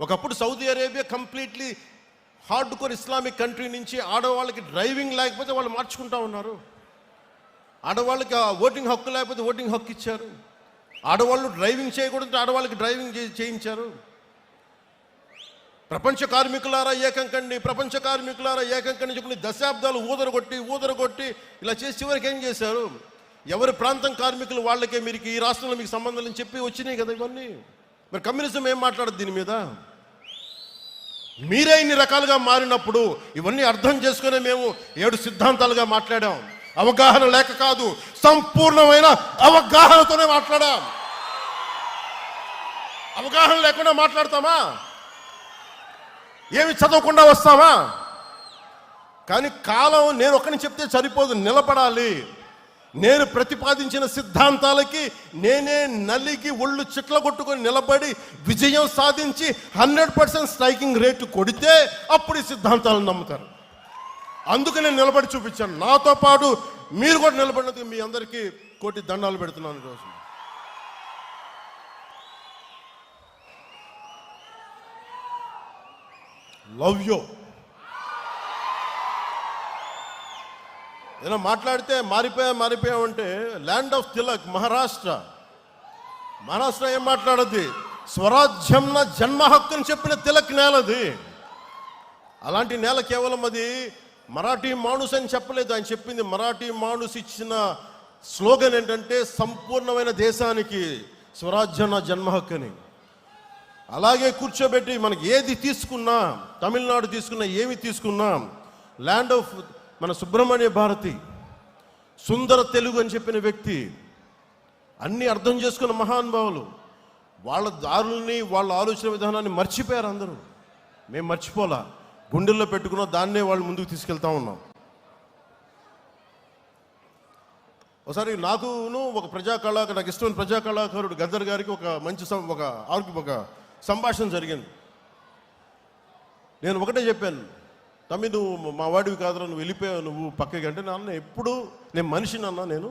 ఒకప్పుడు Saudi Arabia completely hard core Islamic country నుంచి ఆడవాళ్ళకి డ్రైవింగ్ లేకపోతే వాళ్ళు మార్చుకుంటా ఉన్నారు. ఆడవాళ్ళకి ఓటింగ్ హక్కు లేకపోతే ఓటింగ్ హక్కు ఇచ్చారు. ఆడవాళ్ళు డ్రైవింగ్ చేయకూడదు, ఆడవాళ్ళకి డ్రైవింగ్ చేయించారు. ప్రపంచ కార్మికులారా ఏకం కండి, ప్రపంచ కార్మికులారా ఏకం కండి చెప్పి దశాబ్దాలు ఊదరగొట్టి ఇలా చేసి చివరికి ఏం చేశారు? ఎవరి ప్రాంతం కార్మికులు వాళ్ళకే మీరు ఈ రాష్ట్రంలో మీకు సంబంధం అని చెప్పి వచ్చినాయి కదా ఇవన్నీ. మరి కమ్యూనిజం ఏం మాట్లాడదు దీని మీద? మీరే ఇన్ని రకాలుగా మారినప్పుడు ఇవన్నీ అర్థం చేసుకునే మేము 7 సిద్ధాంతాలుగా మాట్లాడాం. అవగాహన లేక కాదు, సంపూర్ణమైన అవగాహనతోనే మాట్లాడాం. అవగాహన లేకుండా మాట్లాడతామా? ఏమి చదవకుండా వస్తామా? కానీ కాలం నేను ఒకరిని చెప్తే సరిపోదు, నిలబడాలి. నేను ప్రతిపాదించిన సిద్ధాంతాలకి నేనే నలిగి ఒళ్ళు చిట్ల కొట్టుకొని నిలబడి విజయం సాధించి 100% స్ట్రైకింగ్ రేటు కొడితే అప్పుడు ఈ సిద్ధాంతాలను నమ్ముతారు. అందుకు నేను నిలబడి చూపించాను. నాతో పాటు మీరు కూడా నిలబడినందుకు మీ అందరికీ కోటి దండాలు పెడుతున్నాను ఈరోజు. Love you. ఏదైనా మాట్లాడితే మారిపోయామంటే ల్యాండ్ ఆఫ్ తిలక్ మహారాష్ట్ర ఏం మాట్లాడద్ది? స్వరాజ్యం నా జన్మ హక్కు అని చెప్పిన తిలక్ నేలది. అలాంటి నేల కేవలం అది మరాఠీ మాణుస్ అని చెప్పలేదు. ఆయన చెప్పింది మరాఠీ మాణుస్ ఇచ్చిన స్లోగన్ ఏంటంటే సంపూర్ణమైన దేశానికి స్వరాజ్యం నా జన్మ హక్కు అని. అలాగే కూర్చోబెట్టి మనకి ఏది తీసుకున్నా, తమిళనాడు తీసుకున్నా, ఏమి తీసుకున్నా, ల్యాండ్ ఆఫ్ మన సుబ్రహ్మణ్య భారతి, సుందర తెలుగు అని చెప్పిన వ్యక్తి, అన్నీ అర్థం చేసుకున్న మహానుభావులు, వాళ్ళ దారుల్ని వాళ్ళ ఆలోచన విధానాన్ని మర్చిపోయారు అందరూ. మేము మర్చిపోలా, గుండెల్లో పెట్టుకున్న దాన్నే వాళ్ళు ముందుకు తీసుకెళ్తా ఉన్నాం. ఒకసారి నాకును ఒక నాకు ఇష్టమైన ప్రజా కళాకారుడు గద్దర్ గారికి ఒక మంచి ఒక సంభాషణ జరిగింది. నేను ఒకటే చెప్పాను, తమ్మి నువ్వు మా వాడివి కాదురా, నువ్వు వెళ్ళిపోయావు, నువ్వు పక్కకి అంటే నాన్న ఎప్పుడు నేను మనిషిని అన్నా, నేను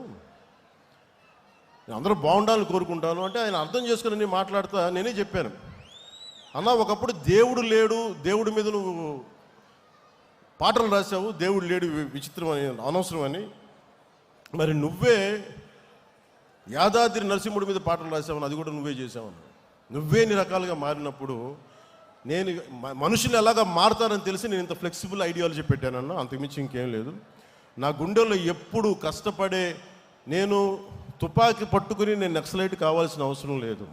అందరూ బాగుండాలని కోరుకుంటాను అంటే ఆయన అర్థం చేసుకుని నేను మాట్లాడతా నేనే చెప్పాను, అన్న ఒకప్పుడు దేవుడు లేడు, దేవుడి మీద నువ్వు పాటలు రాసావు, దేవుడు లేడు విచిత్రం అని అనవసరం అని, మరి నువ్వే యాదాద్రి నరసింహుడి మీద పాటలు రాసావు, అది కూడా నువ్వే చేసావు. నువ్వే ఇన్ని రకాలుగా మారినప్పుడు నేను మనుషులు ఎలాగా మారుతారని తెలిసి నేను ఇంత ఫ్లెక్సిబుల్ ఐడియాలజీ పెట్టానన్నా, అంతకుమించి ఇంకేం లేదు. నా గుండెల్లో ఎప్పుడు కష్టపడే, నేను తుపాకీ పట్టుకుని నేను నక్సలైట్ కావాల్సిన అవసరం లేదు,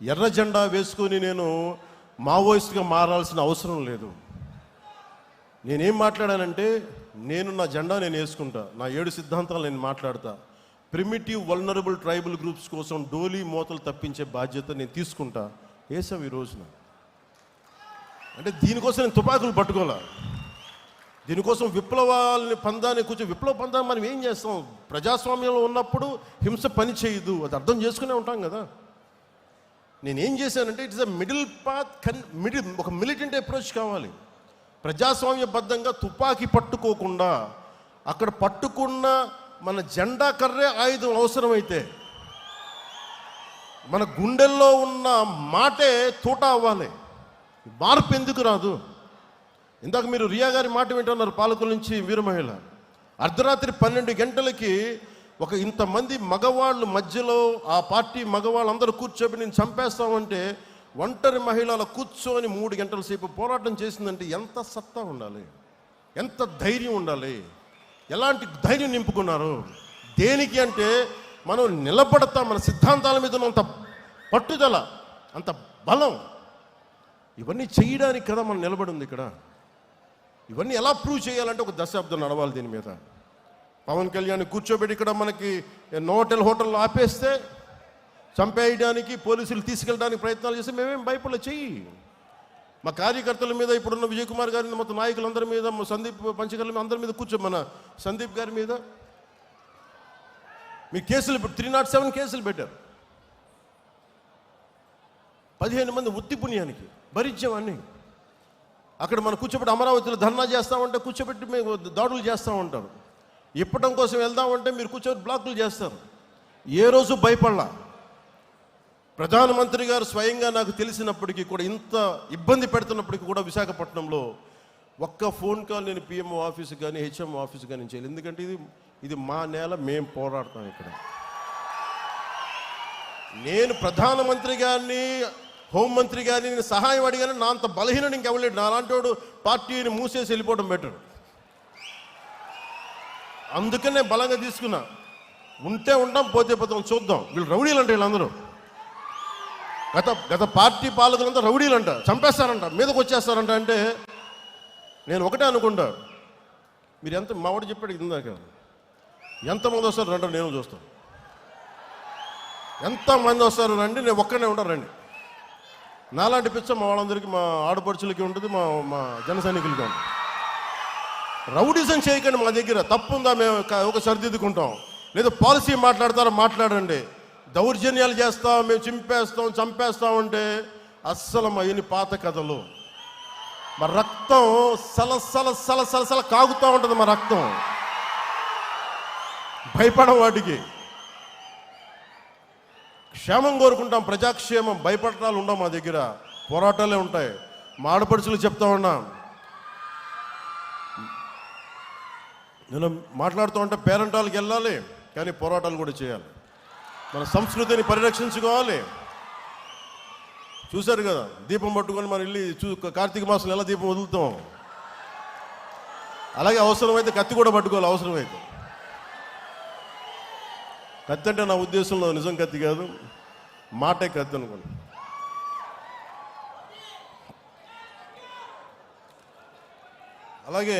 ఎర్ర జెండా వేసుకొని నేను మావోయిస్ట్గా మారాల్సిన అవసరం లేదు. నేనేం మాట్లాడానంటే నేను నా జెండా నేను వేసుకుంటా, నా 7 సిద్ధాంతాలు నేను మాట్లాడతా. ప్రిమిటివ్ వల్నరబుల్ ట్రైబల్ గ్రూప్స్ కోసం డోలీ మోతలు తప్పించే బాధ్యత నేను తీసుకుంటా. వేసాం ఈ రోజున. అంటే దీనికోసం నేను తుపాకులు పట్టుకోలే, దీనికోసం విప్లవాలని పందాన్ని విప్లవ పందాన్ని మనం ఏం చేస్తాం? ప్రజాస్వామ్యంలో ఉన్నప్పుడు హింస పని చేయదు, అది అర్థం చేసుకునే ఉంటాం కదా. నేనేం చేశానంటే ఇట్స్ అ మిడిల్ పాత్, ఒక మిలిటెంట్ అప్రోచ్ కావాలి. ప్రజాస్వామ్యబద్ధంగా తుపాకీ పట్టుకోకుండా అక్కడ పట్టుకున్న మన జెండా కర్రే ఆయుధం అవసరమైతే మన గుండెల్లో ఉన్న మాటే తోట అవ్వాలి. మార్పు ఎందుకు రాదు? ఇందాక మీరు రియా గారి మాట వింటున్నారు, పాలకుల నుంచి వీరమహిళ. అర్ధరాత్రి 12 గంటలకి ఒక ఇంతమంది మగవాళ్ళు మధ్యలో ఆ పార్టీ మగవాళ్ళందరూ కూర్చోబెట్టి నేను చంపేస్తామంటే ఒంటరి మహిళల కూర్చొని 3 గంటల సేపు పోరాటం చేసిందంటే ఎంత సత్తా ఉండాలి, ఎంత ధైర్యం ఉండాలి, ఎలాంటి ధైర్యం నింపుకున్నారు. దేనికి అంటే మనం నిలబడతాం, మన సిద్ధాంతాల మీద అంత పట్టుదల, అంత బలం, ఇవన్నీ చేయడానికి కదా మనం నిలబడింది ఇక్కడ. ఇవన్నీ ఎలా ప్రూవ్ చేయాలంటే ఒక దశాబ్దం నడవాలి దీని మీద. పవన్ కళ్యాణ్ కూర్చోబెట్టి ఇక్కడ మనకి హోటల్లో ఆపేస్తే చంపేయడానికి పోలీసులు తీసుకెళ్ళడానికి ప్రయత్నాలు చేస్తే మేమేం భయపడలే. చెయ్యి. మా కార్యకర్తల మీద, ఇప్పుడున్న విజయ్ కుమార్ గారి మొత్తం నాయకులందరి మీద, సందీప్ పంచకర్ల అందరి మీద మన సందీప్ గారి మీద మీ కేసులు 307 కేసులు పెట్టారు. 15 మంది ఉత్తి పుణ్యానికి భరించామని. అక్కడ మనం కూర్చోబెట్టి అమరావతిలో ధర్నా చేస్తామంటే కూర్చోబెట్టి మేము దాడులు చేస్తూ ఉంటారు. ఇప్పటం కోసం వెళ్దామంటే మీరు కూర్చోబెట్టి బ్లాకులు చేస్తారు. ఏ రోజు భయపడలా. ప్రధానమంత్రి గారు స్వయంగా నాకు తెలిసినప్పటికీ కూడా, ఇంత ఇబ్బంది పెడుతున్నప్పటికీ కూడా విశాఖపట్నంలో ఒక్క ఫోన్ కాల్ నేను పిఎంఓ ఆఫీసు కానీ హెచ్ఎంఓ ఆఫీసు కానీ చేయలేదు. ఎందుకంటే ఇది మా నేల, మేము పోరాడతాం ఇక్కడ. నేను ప్రధానమంత్రి గారిని, హోంమంత్రి గారిని నేను సహాయం అడిగాను, నా అంత బలహీనం ఇంకెవలేడు. నా అలాంటి వాడు పార్టీని మూసేసి వెళ్ళిపోవడం బెటర్. అందుకనే బలంగా తీసుకున్నా. ఉంటే ఉంటాం, పోతే పోతాం, చూద్దాం. వీళ్ళు రౌడీలు అంటే వీళ్ళందరూ గత పార్టీ పాలకులంతా రౌడీలు అంట, చంపేస్తారంట, మీదకి వచ్చేస్తారంట. అంటే నేను ఒకటే అనుకుంటా, మీరు ఎంత మావాడు చెప్పాడు ఇందాక, ఎంతమంది వస్తారు రండి, నేను చూస్తాను. ఎంతమంది వస్తారు రండి, నేను ఒక్కనే ఉంటాను రండి. నాలాంటి పిచ్చ మా వాళ్ళందరికీ, మా ఆడపడుచులకి ఉంటుంది, మా జన సైనికులకి ఉంటుంది. రౌడిజం చేయకండి, మా దగ్గర తప్పుందా మేము ఒక సరిదిద్దుకుంటాం. లేదా పాలసీ మాట్లాడతారా, మాట్లాడండి. దౌర్జన్యాలు చేస్తాం, మేము చింపేస్తాం, చంపేస్తాం అంటే అస్సలు మా ఇన్ని పాత కథలు. మా రక్తం సల కాగుతూ ఉంటుంది. మా రక్తం భయపడం, వాటికి క్షేమం కోరుకుంటాం, ప్రజాక్షేమం. భయపడటాలు ఉండవు మా దగ్గర, పోరాటాలే ఉంటాయి. మా ఆడపడుచులు చెప్తా ఉన్నా, నేను మాట్లాడుతూ ఉంటే పేరెంటాలకు వెళ్ళాలి, కానీ పోరాటాలు కూడా చేయాలి. మన సంస్కృతిని పరిరక్షించుకోవాలి. చూశారు కదా, దీపం పట్టుకొని మనం వెళ్ళి కార్తీక మాసంలో ఎలా దీపం వదులుతాం, అలాగే అవసరమైతే కత్తి కూడా పట్టుకోవాలి. అవసరమైతే కత్తి అంటే నా ఉద్దేశంలో నిజం కత్తి కాదు, మాటే కత్తి అనుకోండి. అలాగే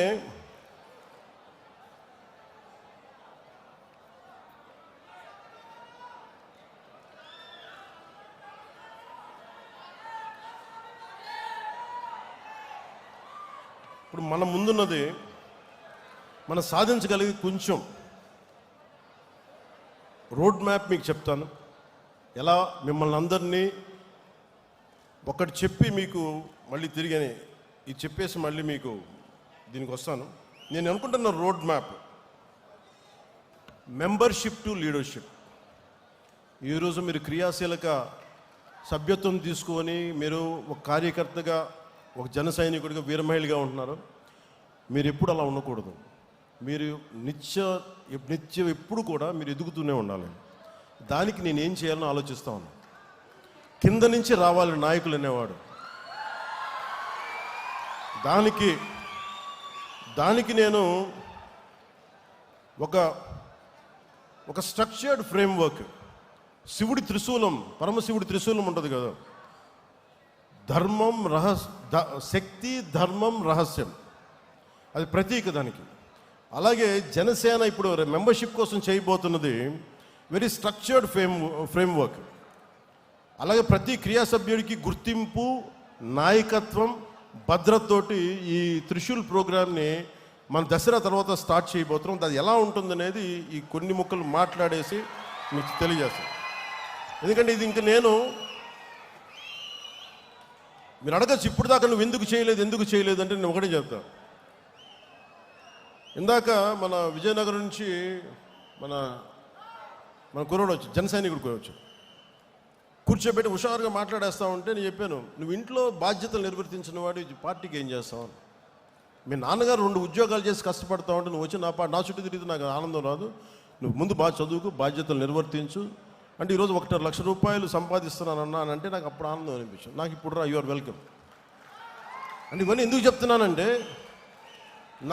ఇప్పుడు మన ముందున్నది, మనం సాధించగలిగి కొంచెం రోడ్ మ్యాప్ మీకు చెప్తాను. ఎలా మిమ్మల్ని అందరినీ ఒకటి చెప్పి మీకు మళ్ళీ తిరిగి ఇది చెప్పేసి మళ్ళీ మీకు దీనికి వస్తాను. నేను అనుకుంటున్న road map membership to leadership. ఈరోజు మీరు క్రియాశీలక సభ్యత్వం తీసుకొని మీరు ఒక కార్యకర్తగా, ఒక జన సైనికుడిగా, వీరమహిళగా ఉంటున్నారు. మీరు ఎప్పుడు అలా ఉండకూడదు. మీరు నిత్యం ఎప్పుడు కూడా మీరు ఎదుగుతూనే ఉండాలి. దానికి నేను ఏం చేయాలని ఆలోచిస్తా ఉన్నాను. కింద నుంచి రావాలి నాయకులు అనేవాడు. దానికి నేను ఒక స్ట్రక్చర్డ్ ఫ్రేమ్వర్క్, శివుడి త్రిశూలం, పరమశివుడి త్రిశూలం ఉంటుంది కదా, ధర్మం శక్తి, ధర్మం, రహస్యం, అది ప్రతీక దానికి. అలాగే జనసేన ఇప్పుడు మెంబర్షిప్ కోసం చేయబోతున్నది వెరీ స్ట్రక్చర్డ్ ఫ్రేమ్వర్క్. అలాగే ప్రతి క్రియా సభ్యుడికి గుర్తింపు, నాయకత్వం, భద్రతతోటి ఈ త్రిశూల్ ప్రోగ్రామ్ని మన దసరా తర్వాత స్టార్ట్ చేయబోతున్నాం. అది ఎలా ఉంటుందనేది ఈ కొన్ని ముక్కలు మాట్లాడేసి మీకు తెలియజేస్తాను. ఎందుకంటే ఇది ఇంక మీరు అడగచ్చు, ఇప్పుడు దాకా నువ్వు ఎందుకు చేయలేదు అంటే నేను ఒకటే చెప్తాను. ఇందాక మన విజయనగరం నుంచి మన కుర్రోడు వచ్చి, జన సైనికుడు వచ్చి కూర్చోబెట్టి హుషారుగా మాట్లాడేస్తా ఉంటే నేను చెప్పాను, నువ్వు ఇంట్లో బాధ్యతలు నిర్వర్తించిన వాడు పార్టీకి ఏం చేస్తావు? మీ నాన్నగారు 2 ఉద్యోగాలు చేసి కష్టపడతా ఉంటే నువ్వు వచ్చి నా చుట్టూ తిరిగితే నాకు ఆనందం రాదు. నువ్వు ముందు బాగా చదువుకు, బాధ్యతలు నిర్వర్తించు. అంటే ఈరోజు 1.5 లక్ష రూపాయలు సంపాదిస్తున్నానన్నానంటే నాకు అప్పుడు ఆనందం అనిపించింది. నాకు ఇప్పుడు రా, యు ఆర్ వెల్కమ్. అంటే ఇవన్నీ ఎందుకు చెప్తున్నానంటే,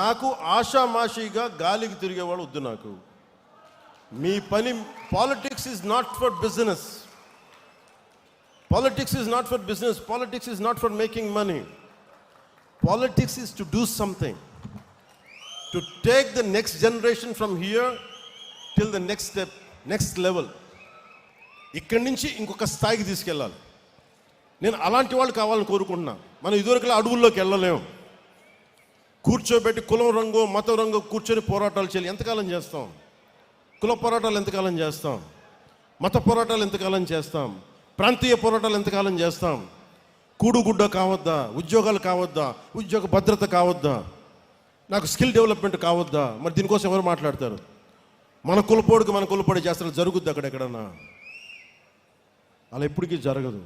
నాకు ఆషామాషిగా గాలికి తిరిగేవాళ్ళు వద్దు. నాకు మీ పని, politics is not for business. Politics is not for business. Politics is not for making money. Politics is to do something. To take the next generation from here till the next step, next level. ఇక్కడి నుంచి ఇంకొక స్థాయికి తీసుకెళ్ళాలి. నేను అలాంటి వాళ్ళు కావాలని కోరుకుంటున్నా. మనం ఇదివరకులా అడవుల్లోకి వెళ్ళలేము. కూర్చోబెట్టి కులం రంగు, మతం రంగు కూర్చొని పోరాటాలు చేయాలి. ఎంతకాలం చేస్తాం? కుల పోరాటాలు ఎంతకాలం చేస్తాం? మత పోరాటాలు ఎంతకాలం చేస్తాం? ప్రాంతీయ పోరాటాలు ఎంతకాలం చేస్తాం? కూడుగుడ్డ కావద్దా? ఉద్యోగాలు కావద్దా? ఉద్యోగ భద్రత కావద్దా? నాకు స్కిల్ డెవలప్మెంట్ కావద్దా? మరి దీనికోసం ఎవరు మాట్లాడతారు? మన కులపోడి చేస్తారు. జరుగుద్ది అక్కడెక్కడన్నా? అలా ఎప్పటికీ జరగదు.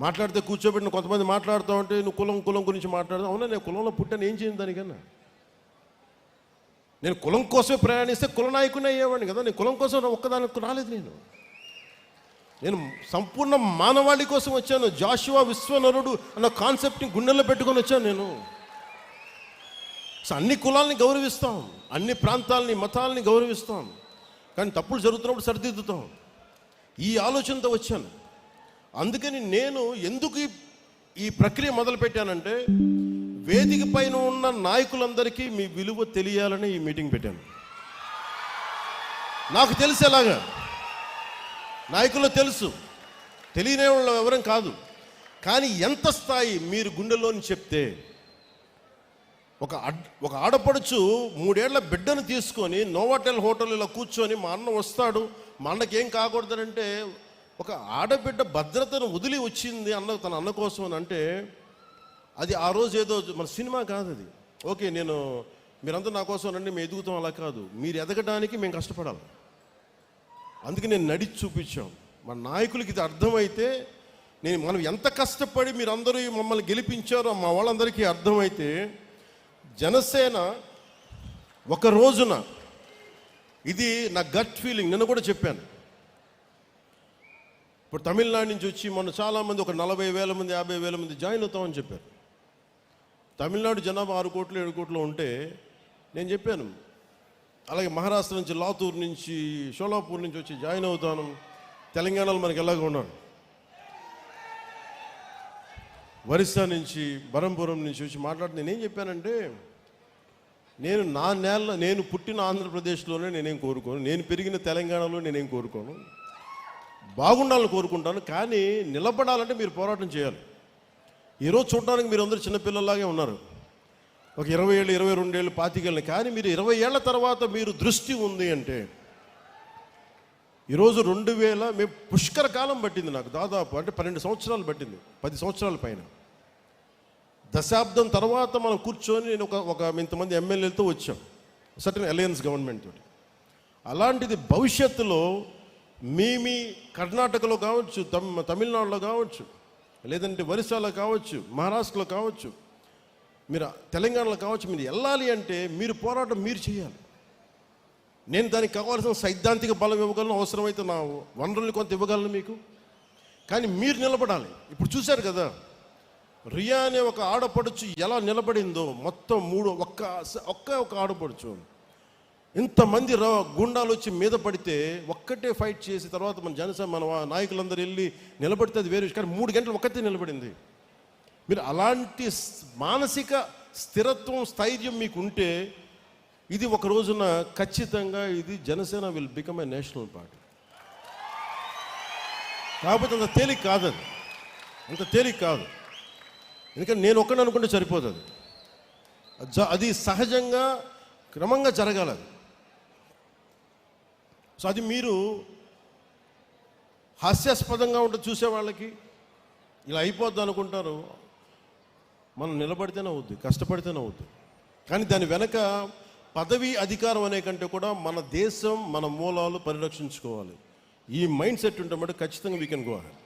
మాట్లాడితే కూర్చోబెట్టిన కొంతమంది మాట్లాడుతూ ఉంటే నువ్వు కులం గురించి మాట్లాడదాం. అవునా, నేను కులంలో పుట్టాను, ఏం చేయను దానికన్నా? నేను కులం కోసమే ప్రయాణిస్తే కుల నాయకుని అయ్యేవాడిని కదా. నేను కులం కోసం ఒక్కదానికి రాలేదు. నేను నేను సంపూర్ణ మానవాళి కోసం వచ్చాను. జాషువా విశ్వనరుడు అన్న కాన్సెప్ట్ని గుండెల్లో పెట్టుకొని వచ్చాను నేను. సో అన్ని కులాలని గౌరవిస్తాం, అన్ని ప్రాంతాలని మతాలని గౌరవిస్తాం, కానీ తప్పులు జరుగుతున్నప్పుడు సరిదిద్దుతాం. ఈ ఆలోచనతో వచ్చాను. అందుకని నేను ఎందుకు ఈ ప్రక్రియ మొదలుపెట్టానంటే, వేదిక పైన ఉన్న నాయకులందరికీ మీ విలువ తెలియాలని ఈ మీటింగ్ పెట్టాను. నాకు తెలిసేలాగా, నాయకులు తెలుసు, తెలియని వాళ్ళు ఎవరం కాదు, కానీ ఎంత స్థాయి మీరు గుండెలోని చెప్తే, ఒక ఆడపడుచు 3 ఏళ్ల బిడ్డను తీసుకొని నోవాటెల్ హోటల్ ఇలా కూర్చొని మా అన్న వస్తాడు, మా అన్నకి ఏం కాకూడదనంటే, ఒక ఆడబిడ్డ భద్రతను వదిలి వచ్చింది తన అన్న కోసం అని అంటే, అది ఆ రోజు ఏదో మన సినిమా కాదు అది. ఓకే, మీరంతా నా కోసం రండి, మేము ఎదుగుతాం, అలా కాదు. మీరు ఎదగడానికి మేము కష్టపడాలి. అందుకే నేను నడిచి చూపించాం. మన నాయకులకి ఇది అర్థమైతే, మనం ఎంత కష్టపడి మీరందరూ మమ్మల్ని గెలిపించారో మా వాళ్ళందరికీ అర్థమైతే, జనసేన ఒక రోజున, ఇది నా గట్ ఫీలింగ్, నిన్న కూడా చెప్పాను. ఇప్పుడు తమిళనాడు నుంచి వచ్చి మొన్న చాలామంది, ఒక 40,000 మంది 50,000 మంది జాయిన్ అవుతామని చెప్పారు. తమిళనాడు జనాభా 6 కోట్లు 7 కోట్లు ఉంటే నేను చెప్పాను, అలాగే మహారాష్ట్ర నుంచి, లాతూర్ నుంచి, షోలాపూర్ నుంచి వచ్చి జాయిన్ అవుతాను. తెలంగాణలో మనకి ఎలాగ ఉన్నాడు, ఒరిస్సా నుంచి, బరంపురం నుంచి వచ్చి మాట్లాడుతూ నేనేం చెప్పానంటే, నేను పుట్టిన ఆంధ్రప్రదేశ్లోనే నేనేం కోరుకోను, నేను పెరిగిన తెలంగాణలో నేనేం కోరుకోను, బాగుండాలని కోరుకుంటాను. కానీ నిలబడాలంటే మీరు పోరాటం చేయాలి. ఈరోజు చూడడానికి మీరు అందరూ చిన్నపిల్లలాగే ఉన్నారు, ఒక 20 ఏళ్ళు 22 ఏళ్ళు 25 ఏళ్ళు, కానీ మీరు 20 ఏళ్ల తర్వాత మీరు దృష్టి ఉంది అంటే, ఈరోజు 2000 మేము పుష్కర కాలం పట్టింది నాకు, దాదాపు అంటే 12 సంవత్సరాలు పట్టింది, 10 సంవత్సరాల పైన, దశాబ్దం తర్వాత మనం కూర్చొని నేను ఒక ఇంతమంది ఎమ్మెల్యేలతో వచ్చాం, సర్టన్ అలయన్స్ గవర్నమెంట్ తోటి. అలాంటిది భవిష్యత్తులో మీ కర్ణాటకలో కావచ్చు, తమిళనాడులో కావచ్చు, లేదంటే ఒరిస్సాలో కావచ్చు, మహారాష్ట్రలో కావచ్చు, మీరు తెలంగాణలో కావచ్చు, మీరు వెళ్ళాలి అంటే మీరు పోరాటం మీరు చేయాలి. నేను దానికి కావాల్సిన సైద్ధాంతిక బలం ఇవ్వగలను, అవసరమైతే నా వనరుల్ని కొంత ఇవ్వగలను మీకు, కానీ మీరు నిలబడాలి. ఇప్పుడు చూశారు కదా, రియా అనే ఒక ఆడపడుచు ఎలా నిలబడిందో, మొత్తం ఒక్క ఆడపడుచు, ఇంతమంది గుండాలు వచ్చి మీద పడితే ఒక్కటే ఫైట్ చేసి తర్వాత మన నాయకులందరూ వెళ్ళి నిలబడితే అది వేరే, కానీ 3 గంటలు ఒక్కతే నిలబడింది. మీరు అలాంటి మానసిక స్థిరత్వం, స్థైర్యం మీకు ఉంటే, ఇది ఒక రోజున ఖచ్చితంగా ఇది Janasena will become a national party. కాకపోతే అంత తేలిక కాదు, అంత తేలిక కాదు. ఎందుకంటే నేను ఒక్కడిని అనుకుంటే సరిపోతుంది, అది సహజంగా క్రమంగా జరగాలి అది. సో అది మీరు హాస్యాస్పదంగా ఉంటుంది చూసే వాళ్ళకి, ఇలా అయిపోద్ది అనుకుంటారు. మనం నిలబడితేనే అవుద్ది, కష్టపడితేనే అవుద్ది. కానీ దాని వెనక పదవి అధికారం అనే కంటే కూడా మన దేశం, మన మూలాలు పరిరక్షించుకోవాలి. ఈ మైండ్ సెట్ ఉంటే మటు ఖచ్చితంగా వీ కెన్ గో అహెడ్.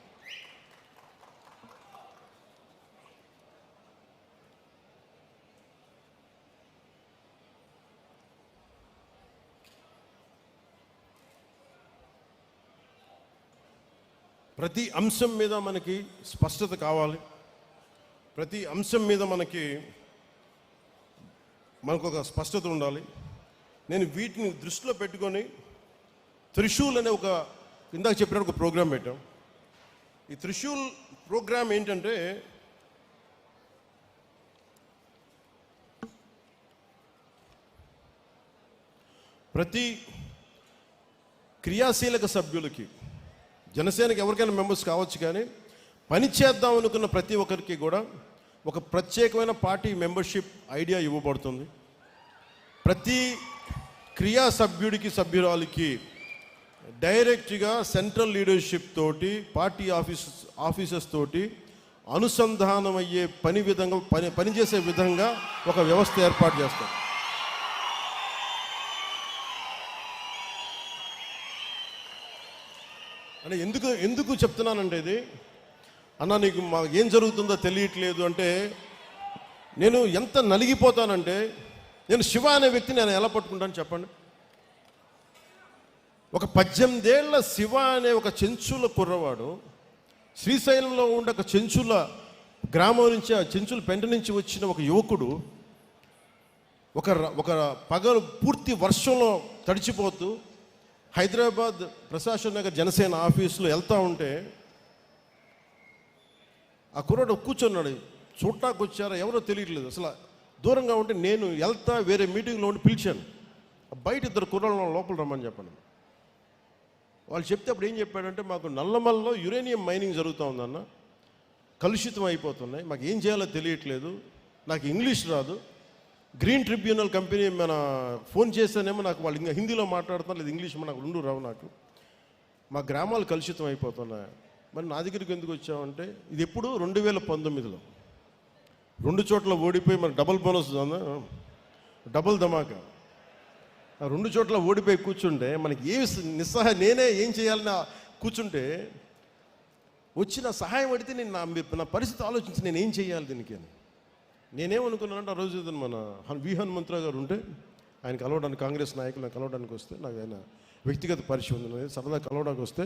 ప్రతి అంశం మీద మనకి స్పష్టత కావాలి, ప్రతి అంశం మీద మనకు ఒక స్పష్టత ఉండాలి. నేను వీటిని దృష్టిలో పెట్టుకొని త్రిశూల్ అనే ఇందాక చెప్పిన ఒక ప్రోగ్రాం పెట్టాం. ఈ త్రిశూల్ ప్రోగ్రాం ఏంటంటే, ప్రతి క్రియాశీలక సభ్యులకి, జనసేనకి ఎవరికైనా మెంబర్స్ కావచ్చు, కానీ పని చేద్దాం అనుకున్న ప్రతి ఒక్కరికి కూడా ఒక ప్రత్యేకమైన పార్టీ మెంబర్షిప్ ఐడియా ఇవ్వబడుతుంది. ప్రతి క్రియా సభ్యుడికి, సభ్యురాలికి డైరెక్ట్గా సెంట్రల్ లీడర్షిప్ తోటి, పార్టీ ఆఫీసర్స్ తోటి అనుసంధానం అయ్యే పనిచేసే విధంగా ఒక వ్యవస్థ ఏర్పాటు చేస్తాం. అంటే ఎందుకు చెప్తున్నానంటే, ఇది అన్న నీకు ఏం జరుగుతుందో తెలియట్లేదు అంటే, నేను ఎంత నలిగిపోతానంటే, నేను శివ అనే వ్యక్తిని నేను ఎలా పట్టుకుంటాను చెప్పండి. ఒక 18 ఏళ్ల శివ అనే ఒక చెంచుల కుర్రవాడు శ్రీశైలంలో ఉండే ఒక చెంచుల గ్రామం నుంచి, ఆ చెంచుల పెంట నుంచి వచ్చిన ఒక యువకుడు ఒక పగలు పూర్తి వర్షంలో తడిచిపోతూ హైదరాబాద్ ప్రశాసన నగర్ జనసేన ఆఫీసులో వెళ్తూ ఉంటే ఆ కుర్రాడు కూర్చున్నాడు. చూడటానికి వచ్చారా ఎవరో తెలియట్లేదు. అసలు దూరంగా ఉంటే నేను వెళ్తా వేరే మీటింగ్లో ఉండి పిలిచాను. బయట 2 కుర్రాళ్ళు లోపల రమ్మని చెప్పాను. వాళ్ళు చెప్తే అప్పుడు ఏం చెప్పాడంటే, మాకు నల్లమల్లో యురేనియం మైనింగ్ జరుగుతూ ఉందన్న, కలుషితం అయిపోతున్నాయి, మాకు ఏం చేయాలో తెలియట్లేదు, నాకు ఇంగ్లీష్ రాదు, గ్రీన్ ట్రిబ్యునల్ కంపెనీ మన ఫోన్ చేస్తేనేమో నాకు వాళ్ళు ఇంకా హిందీలో మాట్లాడుతున్నారు, లేదు ఇంగ్లీష్ నాకు 2 రావు, నాకు మా గ్రామాలు కలుషితం అయిపోతున్నాయి, మరి నా దగ్గరికి ఎందుకు వచ్చామంటే, ఇది ఎప్పుడు 2019లో 2 చోట్ల ఓడిపోయి మనకు డబుల్ బోనస్, డబుల్ ధమాకా, 2 చోట్ల ఓడిపోయి కూర్చుంటే మనకి ఏ నిస్సహాయ, నేనే ఏం చేయాలని కూర్చుంటే వచ్చిన సహాయం అడిగితే నేను నా పరిస్థితి ఆలోచించి నేను ఏం చేయాలి దీనికి అని. నేనేమనుకున్నానంటే, ఆ రోజు మన వి హనుమంతరావు గారు ఉంటే ఆయన కలవడానికి, కాంగ్రెస్ నాయకులను కలవడానికి వస్తే, నాకు ఆయన వ్యక్తిగత పరిచయం ఉంది, సరదా కలవడానికి వస్తే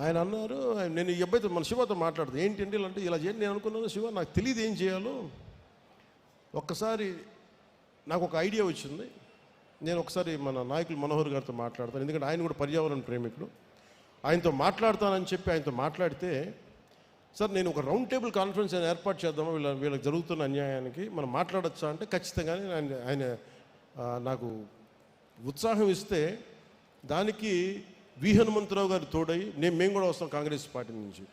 ఆయన అన్నారు, నేను ఈ అబ్బాయితో మన శివతో మాట్లాడుతాను, ఏంటంటే ఇలా అంటే ఇలా చేయండి. నేను అనుకున్నాను, శివ నాకు తెలియదు ఏం చేయాలో, ఒక్కసారి నాకు ఒక ఐడియా వచ్చింది, నేను ఒకసారి మన నాయకులు మనోహర్ గారితో మాట్లాడతాను, ఎందుకంటే ఆయన కూడా పర్యావరణ ప్రేమికుడు, ఆయనతో మాట్లాడతానని చెప్పి ఆయనతో మాట్లాడితే, సార్ నేను ఒక రౌండ్ టేబుల్ కాన్ఫరెన్స్ ఆయన ఏర్పాటు చేద్దామా, వీళ్ళకి జరుగుతున్న అన్యాయానికి మనం మాట్లాడచ్చా అంటే, ఖచ్చితంగానే ఆయన నాకు ఉత్సాహం ఇస్తే దానికి వి హనుమంతరావు గారు తోడై మేము కూడా వస్తాం కాంగ్రెస్ పార్టీ నుంచి.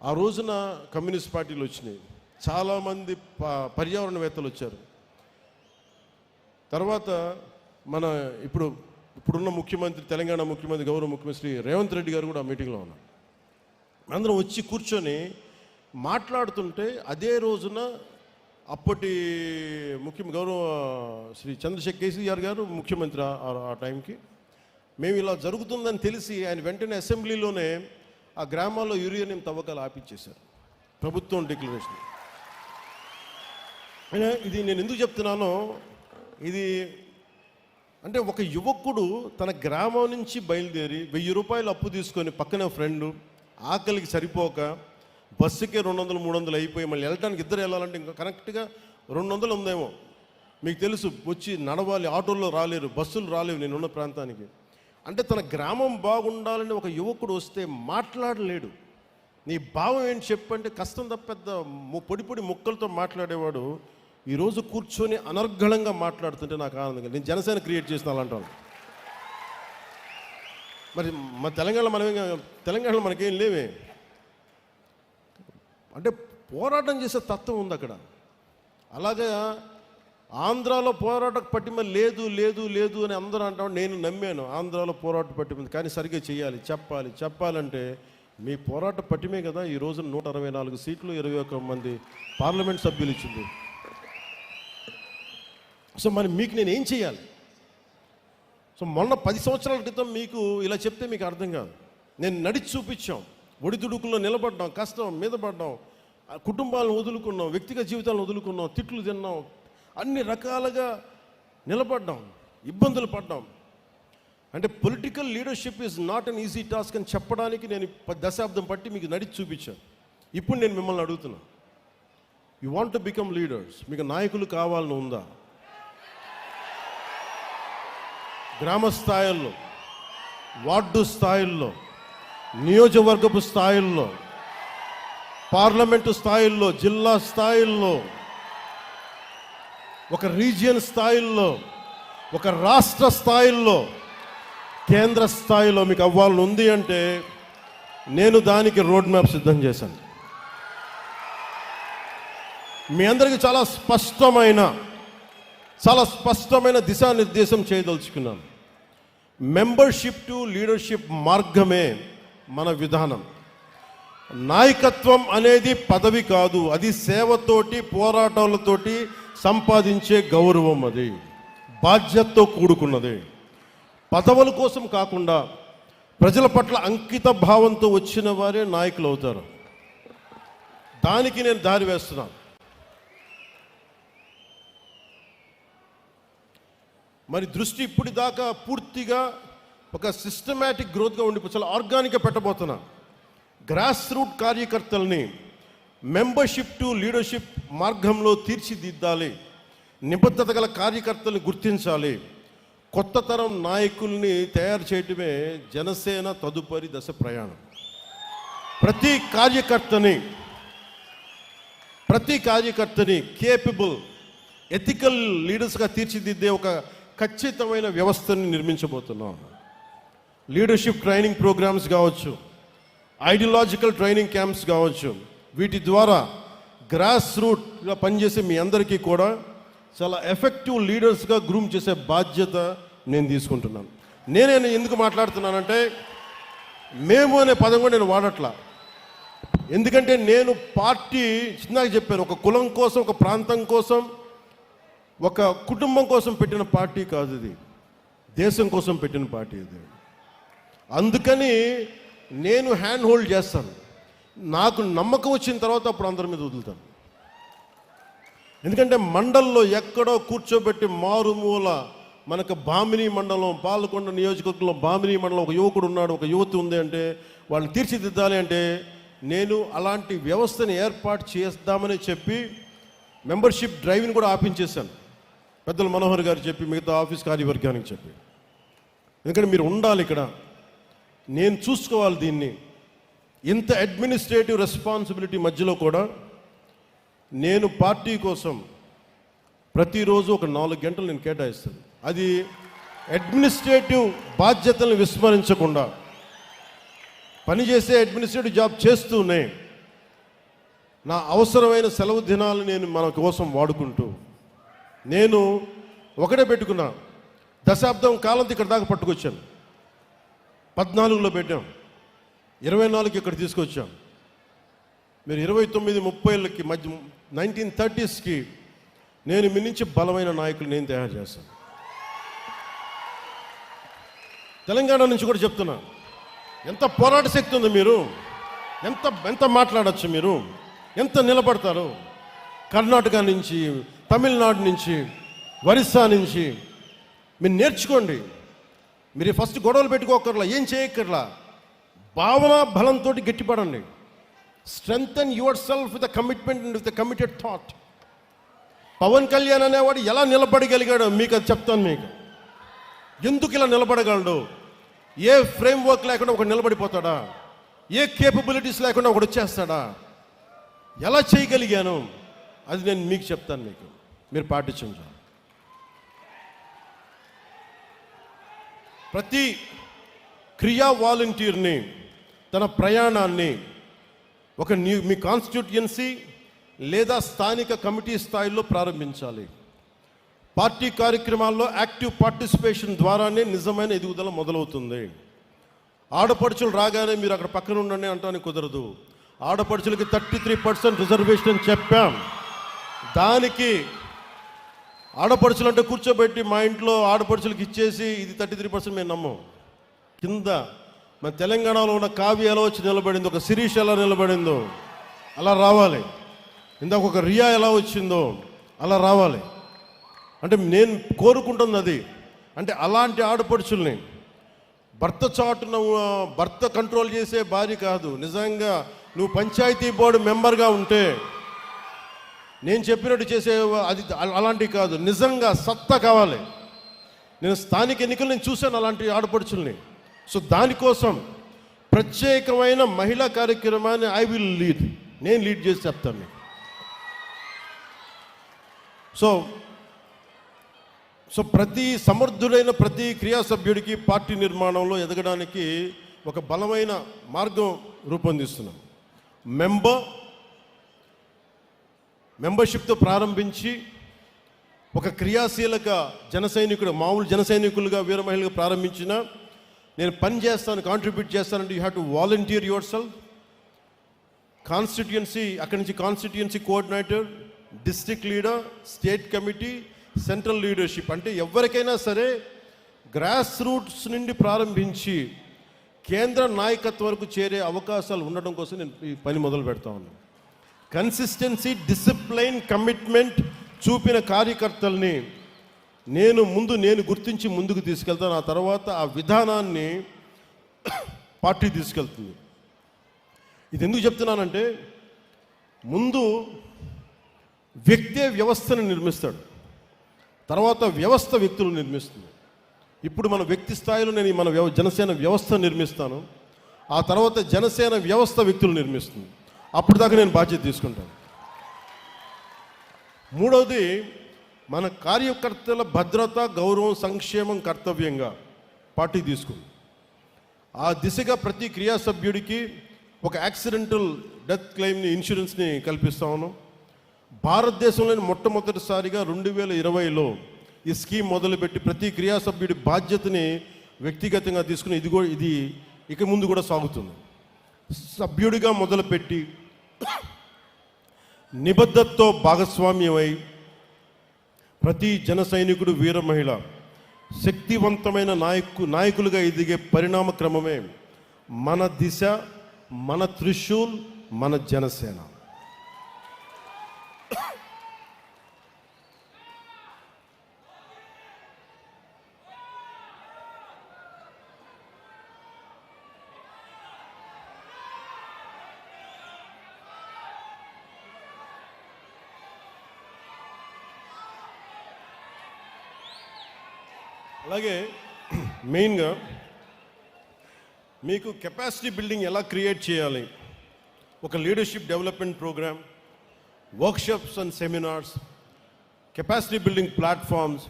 ఆ రోజున కమ్యూనిస్ట్ పార్టీలు వచ్చినాయి, చాలామంది పర్యావరణవేత్తలు వచ్చారు. తర్వాత మన ఇప్పుడున్న ముఖ్యమంత్రి, తెలంగాణ ముఖ్యమంత్రి, గౌరవ ముఖ్యమంత్రి శ్రీ రేవంత్ రెడ్డి గారు కూడా ఆ మీటింగ్లో ఉన్నారు. అందరం వచ్చి కూర్చొని మాట్లాడుతుంటే, అదే రోజున అప్పటి గౌరవ శ్రీ చంద్రశేఖర్ కేసీఆర్ గారు ముఖ్యమంత్రి ఆ టైంకి, మేము ఇలా జరుగుతుందని తెలిసి ఆయన వెంటనే అసెంబ్లీలోనే ఆ గ్రామాల్లో యురేనియం తవ్వకాలు ఆపించేశారు, ప్రభుత్వం డిక్లరేషన్. ఇది నేను ఎందుకు చెప్తున్నానో, ఇది అంటే ఒక యువకుడు తన గ్రామం నుంచి బయలుదేరి 1000 రూపాయలు అప్పు తీసుకొని, పక్కనే ఫ్రెండు, ఆకలికి సరిపోక బస్సుకే 200, 300 అయిపోయి మళ్ళీ వెళ్ళటానికి, ఇద్దరు వెళ్ళాలంటే ఇంకా కరెక్ట్గా 200 ఉందేమో, మీకు తెలుసు, వచ్చి నడవాలి, ఆటోల్లో రాలేరు, బస్సులు రాలేవు నేనున్న ప్రాంతానికి. అంటే తన గ్రామం బాగుండాలని ఒక యువకుడు వస్తే మాట్లాడలేడు. నీ భావం ఏంటి చెప్పంటే, కష్టం తప్ప పెద్ద పొడి ముక్కలతో మాట్లాడేవాడు ఈరోజు కూర్చొని అనర్గళంగా మాట్లాడుతుంటే నాకు ఆనందంగా, నేను జనసేన క్రియేట్ చేసిన అలాంటాను. మరి మన తెలంగాణలో మనకేం లేవే, అంటే పోరాటం చేసే తత్వం ఉంది అక్కడ. అలాగే ఆంధ్రాలో పోరాట పట్టిమ లేదు లేదు లేదు అని అందరూ అంటాం, నేను నమ్మాను ఆంధ్రాలో పోరాట పట్టిమ, కానీ సరిగ్గా చేయాలి, చెప్పాలంటే మీ పోరాట పట్టిమే కదా ఈ రోజు 164 సీట్లు, 21 మంది పార్లమెంట్ సభ్యులు ఇచ్చింది. సో మరి మీకు నేను ఏం చేయాలి? సో మొన్న 10 సంవత్సరాల క్రితం మీకు ఇలా చెప్తే మీకు అర్థం కాదు. నేను నడిచి చూపించాం, ఒడిదుడుకుల్లో నిలబడ్డాం, కష్టం మీద పడ్డాం, కుటుంబాలను వదులుకున్నాం, వ్యక్తిగత జీవితాలను వదులుకున్నాం, తిట్లు తిన్నాం, అన్ని రకాలుగా నిలబడ్డాం, ఇబ్బందులు పడ్డాం. అంటే political leadership is not an easy task అని చెప్పడానికి నేను 10 దశాబ్దం పట్టి మీకు నడిచి చూపించాను. ఇప్పుడు నేను మిమ్మల్ని అడుగుతున్నా, you want to become leaders, మీకు నాయకులు కావాలని ఉందా? గ్రామ స్థాయిల్లో, వార్డు స్థాయిల్లో, నియోజకవర్గపు స్థాయిల్లో, పార్లమెంటు స్థాయిల్లో, జిల్లా స్థాయిల్లో, ఒక రీజియన్ స్థాయిల్లో, ఒక రాష్ట్ర స్థాయిల్లో, కేంద్ర స్థాయిలో మీకు అవ్వాలని ఉంది అంటే నేను దానికి రోడ్ మ్యాప్ సిద్ధం చేశాను. మీ అందరికీ చాలా స్పష్టమైన దిశానిర్దేశం చేయదలుచుకున్నాను. మెంబర్షిప్ టు లీడర్షిప్ మార్గమే మన విధానం. నాయకత్వం అనేది పదవి కాదు, అది సేవతోటి, పోరాటాలతోటి సంపాదించే గౌరవం, అది బాధ్యతతో కూడుకున్నది. పదవుల కోసం కాకుండా ప్రజల పట్ల అంకిత భావంతో వచ్చిన వారే నాయకులు అవుతారు. దానికి నేను దారి వేస్తున్నాను. మరి దృష్టి ఇప్పటిదాకా పూర్తిగా ఒక సిస్టమేటిక్ గ్రోత్గా ఉండిపో చాలా ఆర్గానిక్గా పెట్టబోతున్నా. గ్రాస్ రూట్ కార్యకర్తల్ని మెంబర్షిప్ టు లీడర్షిప్ మార్గంలో తీర్చిదిద్దాలి. నిబద్ధత గల కార్యకర్తల్ని గుర్తించాలి. కొత్త తరం నాయకుల్ని తయారు చేయటమే జనసేన తదుపరి దశ ప్రయాణం. ప్రతి కార్యకర్తని కేపబుల్ ఎథికల్ లీడర్స్గా తీర్చిదిద్దే ఒక ఖచ్చితమైన వ్యవస్థని నిర్మించబోతున్నాం. లీడర్షిప్ ట్రైనింగ్ ప్రోగ్రామ్స్ కావచ్చు, ఐడియాలజికల్ ట్రైనింగ్ క్యాంప్స్ కావచ్చు, వీటి ద్వారా గ్రాస్ రూట్గా పనిచేసే మీ అందరికీ కూడా చాలా ఎఫెక్టివ్ లీడర్స్గా గ్రూమ్ చేసే బాధ్యత నేను తీసుకుంటున్నాను. నేనే ఎందుకు మాట్లాడుతున్నానంటే మేము అనే పదం కూడా నేను వాడట్లా. ఎందుకంటే నేను పార్టీ చిన్నగా చెప్పాను, ఒక కులం కోసం, ఒక ప్రాంతం కోసం, ఒక కుటుంబం కోసం పెట్టిన పార్టీ కాదు ఇది, దేశం కోసం పెట్టిన పార్టీ ఇది. అందుకని నేను హ్యాండ్ హోల్డ్ చేస్తాను. నాకు నమ్మకం వచ్చిన తర్వాత అప్పుడు అందరి మీద వదులుతాను. ఎందుకంటే మండల్లో ఎక్కడో కూర్చోబెట్టి మారుమూల మనకు బామిని మండలం, పాలకొండ నియోజకవర్గంలో బామిని మండలం ఒక యువకుడు ఉన్నాడు, ఒక యువతి ఉంది అంటే వాళ్ళని తీర్చిదిద్దాలి అంటే నేను అలాంటి వ్యవస్థని ఏర్పాటు చేద్దామని చెప్పి మెంబర్షిప్ డ్రైవ్ని కూడా ఆపించేశాను. పెద్దలు మనోహర్ గారు చెప్పి, మిగతా ఆఫీస్ కార్యవర్గానికి చెప్పి, ఎందుకంటే మీరు ఉండాలి ఇక్కడ, నేను చూసుకోవాలి దీన్ని. ఇంత అడ్మినిస్ట్రేటివ్ రెస్పాన్సిబిలిటీ మధ్యలో కూడా నేను పార్టీ కోసం ప్రతిరోజు ఒక 4 గంటలు నేను కేటాయిస్తాను. అది అడ్మినిస్ట్రేటివ్ బాధ్యతలను విస్మరించకుండా పనిచేసే అడ్మినిస్ట్రేటివ్ జాబ్ చేస్తూనే నా అవసరమైన సెలవు దినాలు నేను మన కోసం వాడుకుంటూ, నేను ఒకటే పెట్టుకున్నా, దశాబ్దం కాలంతో ఇక్కడ దాకా పట్టుకొచ్చాను. 14లో పెట్టాం, 24కి ఇక్కడ తీసుకొచ్చాం. మీరు 29-30కి మధ్య 1930స్కి నేను మీ నుంచి బలమైన నాయకులు నేను తయారు చేస్తాను. తెలంగాణ నుంచి కూడా చెప్తున్నా, ఎంత పోరాట శక్తి ఉంది, మీరు ఎంత మాట్లాడచ్చు, మీరు ఎంత నిలబడతారు. కర్ణాటక నుంచి, తమిళనాడు నుంచి, ఒరిస్సా నుంచి మీరు నేర్చుకోండి. మీరు ఫస్ట్ గొడవలు పెట్టుకోకర్లా, ఏం చేయక్కర్లా, భావన బలంతో గట్టిపడండి. Strengthen yourself with commitment and with committed thought. Pawan Kalyan అనేవాడు ఎలా నిలబడగలిగాడో మీకు అది చెప్తాను. మీకు ఎందుకు ఇలా నిలబడగలడు, ఏ ఫ్రేమ్ వర్క్ లేకుండా ఒకడు నిలబడిపోతాడా, ఏ కేపబిలిటీస్ లేకుండా ఒకడు వచ్చేస్తాడా, ఎలా చేయగలిగాను అది నేను మీకు చెప్తాను. మీరు పాటించండి. ప్రతి క్రియా వాలంటీర్ని తన ప్రయాణాన్ని ఒక మీ కాన్స్టిట్యూయన్సీ లేదా స్థానిక కమిటీ స్థాయిలో ప్రారంభించాలి. పార్టీ కార్యక్రమాల్లో యాక్టివ్ పార్టిసిపేషన్ ద్వారానే నిజమైన ఎదుగుదల మొదలవుతుంది. ఆడపడుచులు రాగానే మీరు అక్కడ పక్కన ఉండండి అంటానికి కుదరదు. ఆడపడుచులకి 33% రిజర్వేషన్ చెప్పాం. దానికి ఆడపడుచులు అంటే కూర్చోబెట్టి మా ఇంట్లో ఆడపడుచులకి ఇచ్చేసి ఇది 33% మేము నమ్మం. కింద మన తెలంగాణలో ఉన్న కావ్య ఎలా వచ్చి నిలబడిందో, ఒక శిరీష్ ఎలా నిలబడిందో అలా రావాలి. ఇందాక ఒక రియా ఎలా వచ్చిందో అలా రావాలి. అంటే నేను కోరుకుంటుంది అది. అంటే అలాంటి ఆడపడుచుల్ని భర్త చాటున భర్త కంట్రోల్ చేసే భార్య కాదు. నిజంగా నువ్వు పంచాయతీ బోర్డు మెంబర్గా ఉంటే నేను చెప్పినట్టు చేసే అది అలాంటివి కాదు. నిజంగా సత్తా కావాలి. నేను స్థానిక ఎన్నికలు నేను చూశాను అలాంటి ఆడపడుచుల్ని. సో దానికోసం ప్రత్యేకమైన మహిళా కార్యక్రమాన్ని ఐ విల్ లీడ్, నేను లీడ్ చేసి చెప్తాను మీకు. సో ప్రతి సమర్థుడైన ప్రతి క్రియా సభ్యుడికి పార్టీ నిర్మాణంలో ఎదగడానికి ఒక బలమైన మార్గం రూపొందిస్తున్నాం. మెంబర్షిప్తో ప్రారంభించి ఒక క్రియాశీలక జనసైనికుడు, మామూలు జనసైనికులుగా వీర మహిళగా ప్రారంభించిన నేను పని చేస్తాను, కాంట్రిబ్యూట్ చేస్తానంటే you have to volunteer your self. Constituency, అక్కడి నుంచి constituency coordinator, district leader, state committee, central leadership. అంటే ఎవరికైనా సరే గ్రాస్ రూట్స్ నుండి ప్రారంభించి కేంద్ర నాయకత్వం వరకు చేరే అవకాశాలు ఉండడం కోసం నేను ఈ పని మొదలు పెడతా ఉన్నాను. కన్సిస్టెన్సీ, డిసిప్లైన్, కమిట్మెంట్ చూపిన కార్యకర్తల్ని నేను గుర్తించి ముందుకు తీసుకెళ్తాను. ఆ తర్వాత ఆ విధానాన్ని పార్టీ తీసుకెళ్తుంది. ఇది ఎందుకు చెప్తున్నానంటే, ముందు వ్యక్తే వ్యవస్థను నిర్మిస్తాడు, తర్వాత వ్యవస్థ వ్యక్తులు నిర్మిస్తుంది. ఇప్పుడు మన వ్యక్తి స్థాయిలో నేను మన జనసేన వ్యవస్థ నిర్మిస్తాను, ఆ తర్వాత జనసేన వ్యవస్థ వ్యక్తులు నిర్మిస్తుంది. అప్పుడు దాకా నేను బాధ్యత తీసుకుంటాను. మూడవది, మన కార్యకర్తల భద్రత, గౌరవం, సంక్షేమం కర్తవ్యంగా పార్టీ తీసుకుంది. ఆ దిశగా ప్రతి క్రియా సభ్యుడికి ఒక యాక్సిడెంటల్ డెత్ క్లెయిమ్ని, ఇన్సూరెన్స్ని కల్పిస్తా ఉన్నాం. భారతదేశంలోని మొట్టమొదటిసారిగా 2020లో ఈ స్కీమ్ మొదలుపెట్టి ప్రతి క్రియా సభ్యుడి బాధ్యతని వ్యక్తిగతంగా తీసుకుని ఇది ఇక ముందు కూడా సాగుతుంది. సభ్యుడిగా మొదలుపెట్టి నిబద్ధతతో భాగస్వామ్యమై ప్రతి జన సైనికుడు, వీర మహిళ శక్తివంతమైన నాయకులుగా ఎదిగే పరిణామ క్రమమే మన దిశ, మన త్రిశూల్, మన జనసేన. అలాగే మెయిన్గా మీకు కెపాసిటీ బిల్డింగ్ ఎలా క్రియేట్ చేయాలి, ఒక leadership development programme, workshops and seminars, capacity building platforms,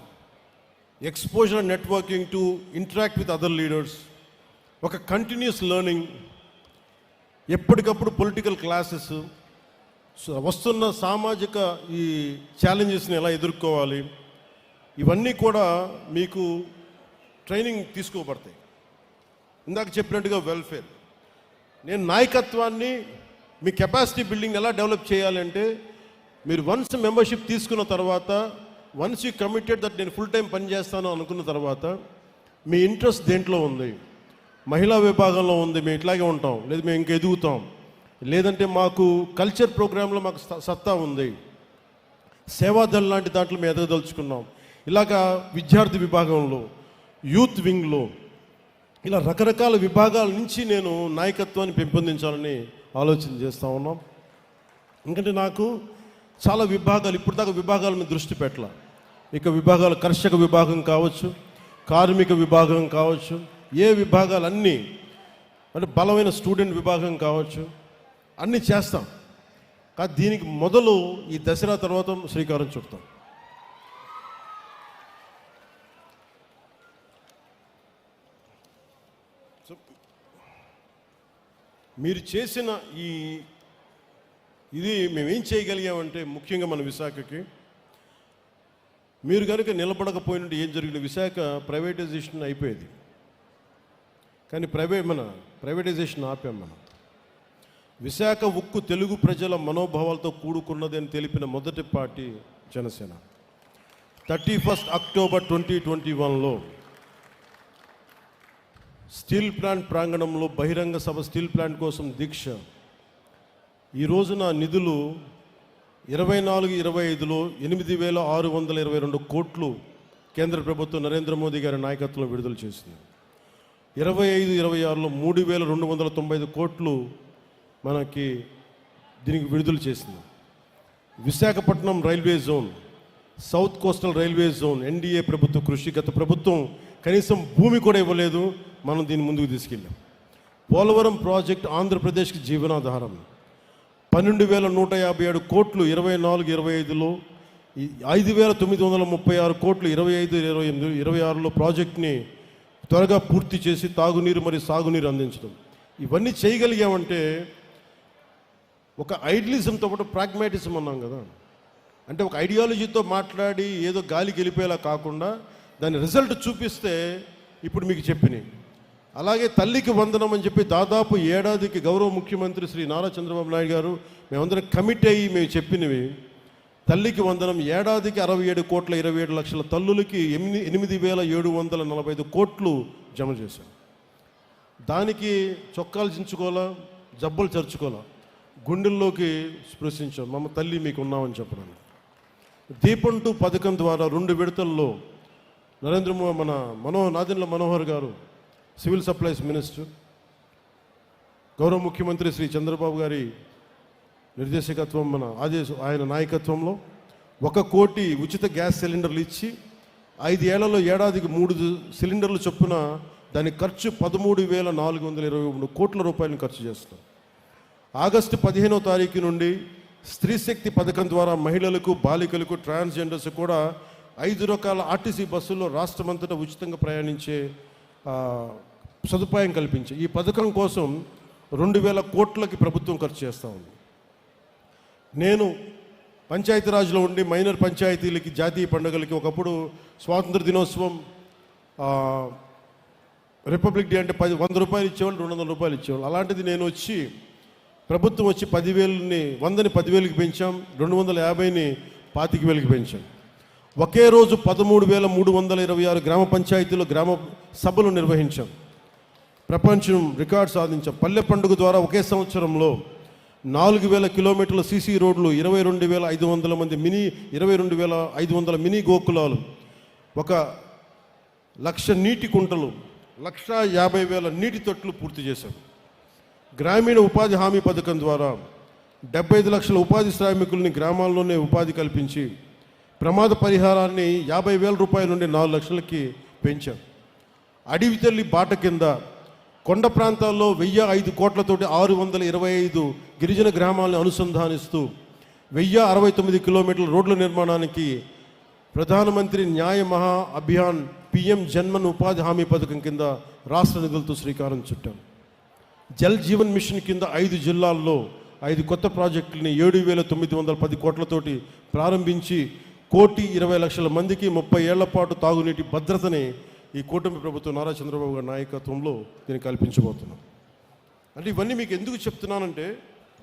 exposure networking to interact with other leaders, ఒక కంటిన్యూస్ లెర్నింగ్, ఎప్పటికప్పుడు పొలిటికల్ క్లాసెస్, వస్తున్న సామాజిక ఈ ఛాలెంజెస్ని ఎలా ఎదుర్కోవాలి, ఇవన్నీ కూడా మీకు ట్రైనింగ్ తీసుకోబడతాయి. ఇందాక చెప్పినట్టుగా వెల్ఫేర్, నేను నాయకత్వాన్ని, మీ కెపాసిటీ బిల్డింగ్ ఎలా డెవలప్ చేయాలంటే, మీరు వన్స్ మెంబర్షిప్ తీసుకున్న తర్వాత, వన్స్ యూ కమిటెడ్ దట్ నేను ఫుల్ టైం పనిచేస్తాను అనుకున్న తర్వాత, మీ ఇంట్రెస్ట్ దేంట్లో ఉంది, మహిళా విభాగంలో ఉంది, మేము ఇట్లాగే ఉంటాం, లేదు మేము ఇంక ఎదుగుతాం, లేదంటే మాకు కల్చర్ ప్రోగ్రాంలో మాకు సత్తా ఉంది, సేవాదళ్ లాంటి దాంట్లో మేము ఎదగదలుచుకున్నాం, ఇలాగా విద్యార్థి విభాగంలో, యూత్ వింగ్లో, ఇలా రకరకాల విభాగాల నుంచి నేను నాయకత్వాన్ని పెంపొందించాలని ఆలోచన చేస్తూ ఉన్నాం. ఎందుకంటే నాకు చాలా విభాగాలు, ఇప్పుడు దాకా విభాగాల మీద దృష్టి పెట్టాల. ఇక విభాగాలు కర్షక విభాగం కావచ్చు, కార్మిక విభాగం కావచ్చు, ఏ విభాగాలన్నీ, అంటే బలమైన స్టూడెంట్ విభాగం కావచ్చు, అన్నీ చేస్తాం. కానీ దీనికి మొదలు ఈ దసరా తర్వాత శ్రీకారం చుడతాం. మీరు చేసిన ఇది మేమేం చేయగలిగామంటే, ముఖ్యంగా మన విశాఖకి మీరు కనుక నిలబడకపోయినట్టు ఏం జరిగిన, విశాఖ ప్రైవేటైజేషన్ అయిపోయేది. కానీ మన ప్రైవేటైజేషన్ ఆపాం. మనం విశాఖ ఉక్కు తెలుగు ప్రజల మనోభావాలతో కూడుకున్నది అని తెలిపిన మొదటి పార్టీ జనసేన. 31 అక్టోబర్ 2021లో స్టీల్ ప్లాంట్ ప్రాంగణంలో బహిరంగ సభ, స్టీల్ ప్లాంట్ కోసం దీక్ష. ఈ రోజున నిధులు 24-25లో 8,622 కోట్లు కేంద్ర ప్రభుత్వం నరేంద్ర మోదీ గారి నాయకత్వంలో విడుదల చేసింది. 25-26లో 3,295 కోట్లు మనకి దీనికి విడుదల చేసింది. Visakhapatnam railway zone, south coastal railway zone, NDA ప్రభుత్వ కృషి. గత ప్రభుత్వం కనీసం భూమి కూడా ఇవ్వలేదు, మనం దీన్ని ముందుకు తీసుకెళ్ళాం. పోలవరం ప్రాజెక్ట్ ఆంధ్రప్రదేశ్కి జీవనాధారం. 12,157 కోట్లు 24-25లో, 5,936 కోట్లు 25-26లో ప్రాజెక్ట్ని త్వరగా పూర్తి చేసి తాగునీరు మరియు సాగునీరు అందించడం. ఇవన్నీ చేయగలిగామంటే ఒక ఐడియలిజంతో పాటు ప్రాగ్మాటిజం అన్నాం కదా, అంటే ఒక ఐడియాలజీతో మాట్లాడి ఏదో గాలికి వెళ్ళిపోయేలా కాకుండా దాని రిజల్ట్ చూపిస్తే ఇప్పుడు మీకు చెప్పినాయి. అలాగే తల్లికి వందనం అని చెప్పి దాదాపు ఏడాదికి గౌరవ ముఖ్యమంత్రి శ్రీ నారా చంద్రబాబు నాయుడు గారు మేమందరం కమిట్ అయ్యి మేము చెప్పినవి, తల్లికి వందనం ఏడాదికి 67,27,00,000 తల్లులకి 8,745 కోట్లు జమ చేశాం. దానికి చొక్కాలు చించుకోవాలా, జబ్బలు చరుచుకోవాలా, గుండెల్లోకి స్పృశించాం, మమ్మ తల్లి మీకు ఉన్నామని చెప్పడానికి. దీపం 2 పథకం ద్వారా 2 విడతల్లో నాదెండ్ల మనోహర్ గారు సివిల్ సప్లైస్ మినిస్టర్, గౌరవ ముఖ్యమంత్రి శ్రీ చంద్రబాబు గారి నిర్దేశకత్వం ఆయన నాయకత్వంలో 1 కోటి ఉచిత గ్యాస్ సిలిండర్లు ఇచ్చి 5 ఏళ్లలో ఏడాదికి 3 సిలిండర్లు చొప్పున దాని ఖర్చు 13,423 కోట్ల రూపాయలను ఖర్చు చేస్తాం. ఆగస్టు 15వ తారీఖు నుండి స్త్రీ శక్తి పథకం ద్వారా మహిళలకు, బాలికలకు, ట్రాన్స్జెండర్స్ కూడా 5 రకాల ఆర్టీసీ బస్సుల్లో రాష్ట్రమంతటా ఉచితంగా ప్రయాణించే సదుపాయం కల్పించి ఈ పథకం కోసం 2,000 కోట్లకి ప్రభుత్వం ఖర్చు చేస్తూ ఉంది. నేను పంచాయతీరాజ్లో ఉండి మైనర్ పంచాయతీలకి, జాతీయ పండుగలకి ఒకప్పుడు స్వాతంత్ర దినోత్సవం, రిపబ్లిక్ డే అంటే 100 రూపాయలు ఇచ్చేవాళ్ళు, 200 రూపాయలు ఇచ్చేవాళ్ళు. అలాంటిది నేను వచ్చి ప్రభుత్వం వచ్చి 10,000ని 100ని 10,000కి పెంచాం, 250ని 25,000కి పెంచాం. ఒకే రోజు 13,326 గ్రామ పంచాయతీలో గ్రామ సభలు నిర్వహించాం. ప్రపంచం రికార్డు సాధించాం. పల్లె పండుగ ద్వారా ఒకే సంవత్సరంలో 4,000 కిలోమీటర్ల సీసీ రోడ్లు, 22,500 మినీ గోకులాలు, 1,00,000 నీటి కుంటలు, 1,50,000 నీటి తొట్లు పూర్తి చేశాం. గ్రామీణ ఉపాధి హామీ పథకం ద్వారా 75 లక్షల ఉపాధి శ్రామికుల్ని గ్రామాల్లోనే ఉపాధి కల్పించి ప్రమాద పరిహారాన్ని 50,000 రూపాయల నుండి 4 లక్షలకి పెంచాం. అడవి తల్లి బాట కింద కొండ ప్రాంతాల్లో 1,005 కోట్లతోటి 625 గిరిజన గ్రామాలను అనుసంధానిస్తూ 1,069 కిలోమీటర్ల రోడ్ల నిర్మాణానికి ప్రధానమంత్రి న్యాయ మహా అభియాన్ పిఎం జన్మన్ ఉపాధి హామీ పథకం కింద రాష్ట్ర నిధులతో శ్రీకారం చుట్టాం. జల్ జీవన్ మిషన్ కింద 5 జిల్లాల్లో 5 కొత్త ప్రాజెక్టులని 7,910 కోట్లతోటి ప్రారంభించి 1,20,00,000 మందికి 30 ఏళ్ల పాటు తాగునీటి భద్రతని ఈ కూటమి ప్రభుత్వం నారా చంద్రబాబు గారి నాయకత్వంలో దీన్ని కల్పించబోతున్నాం. అంటే ఇవన్నీ మీకు ఎందుకు చెప్తున్నానంటే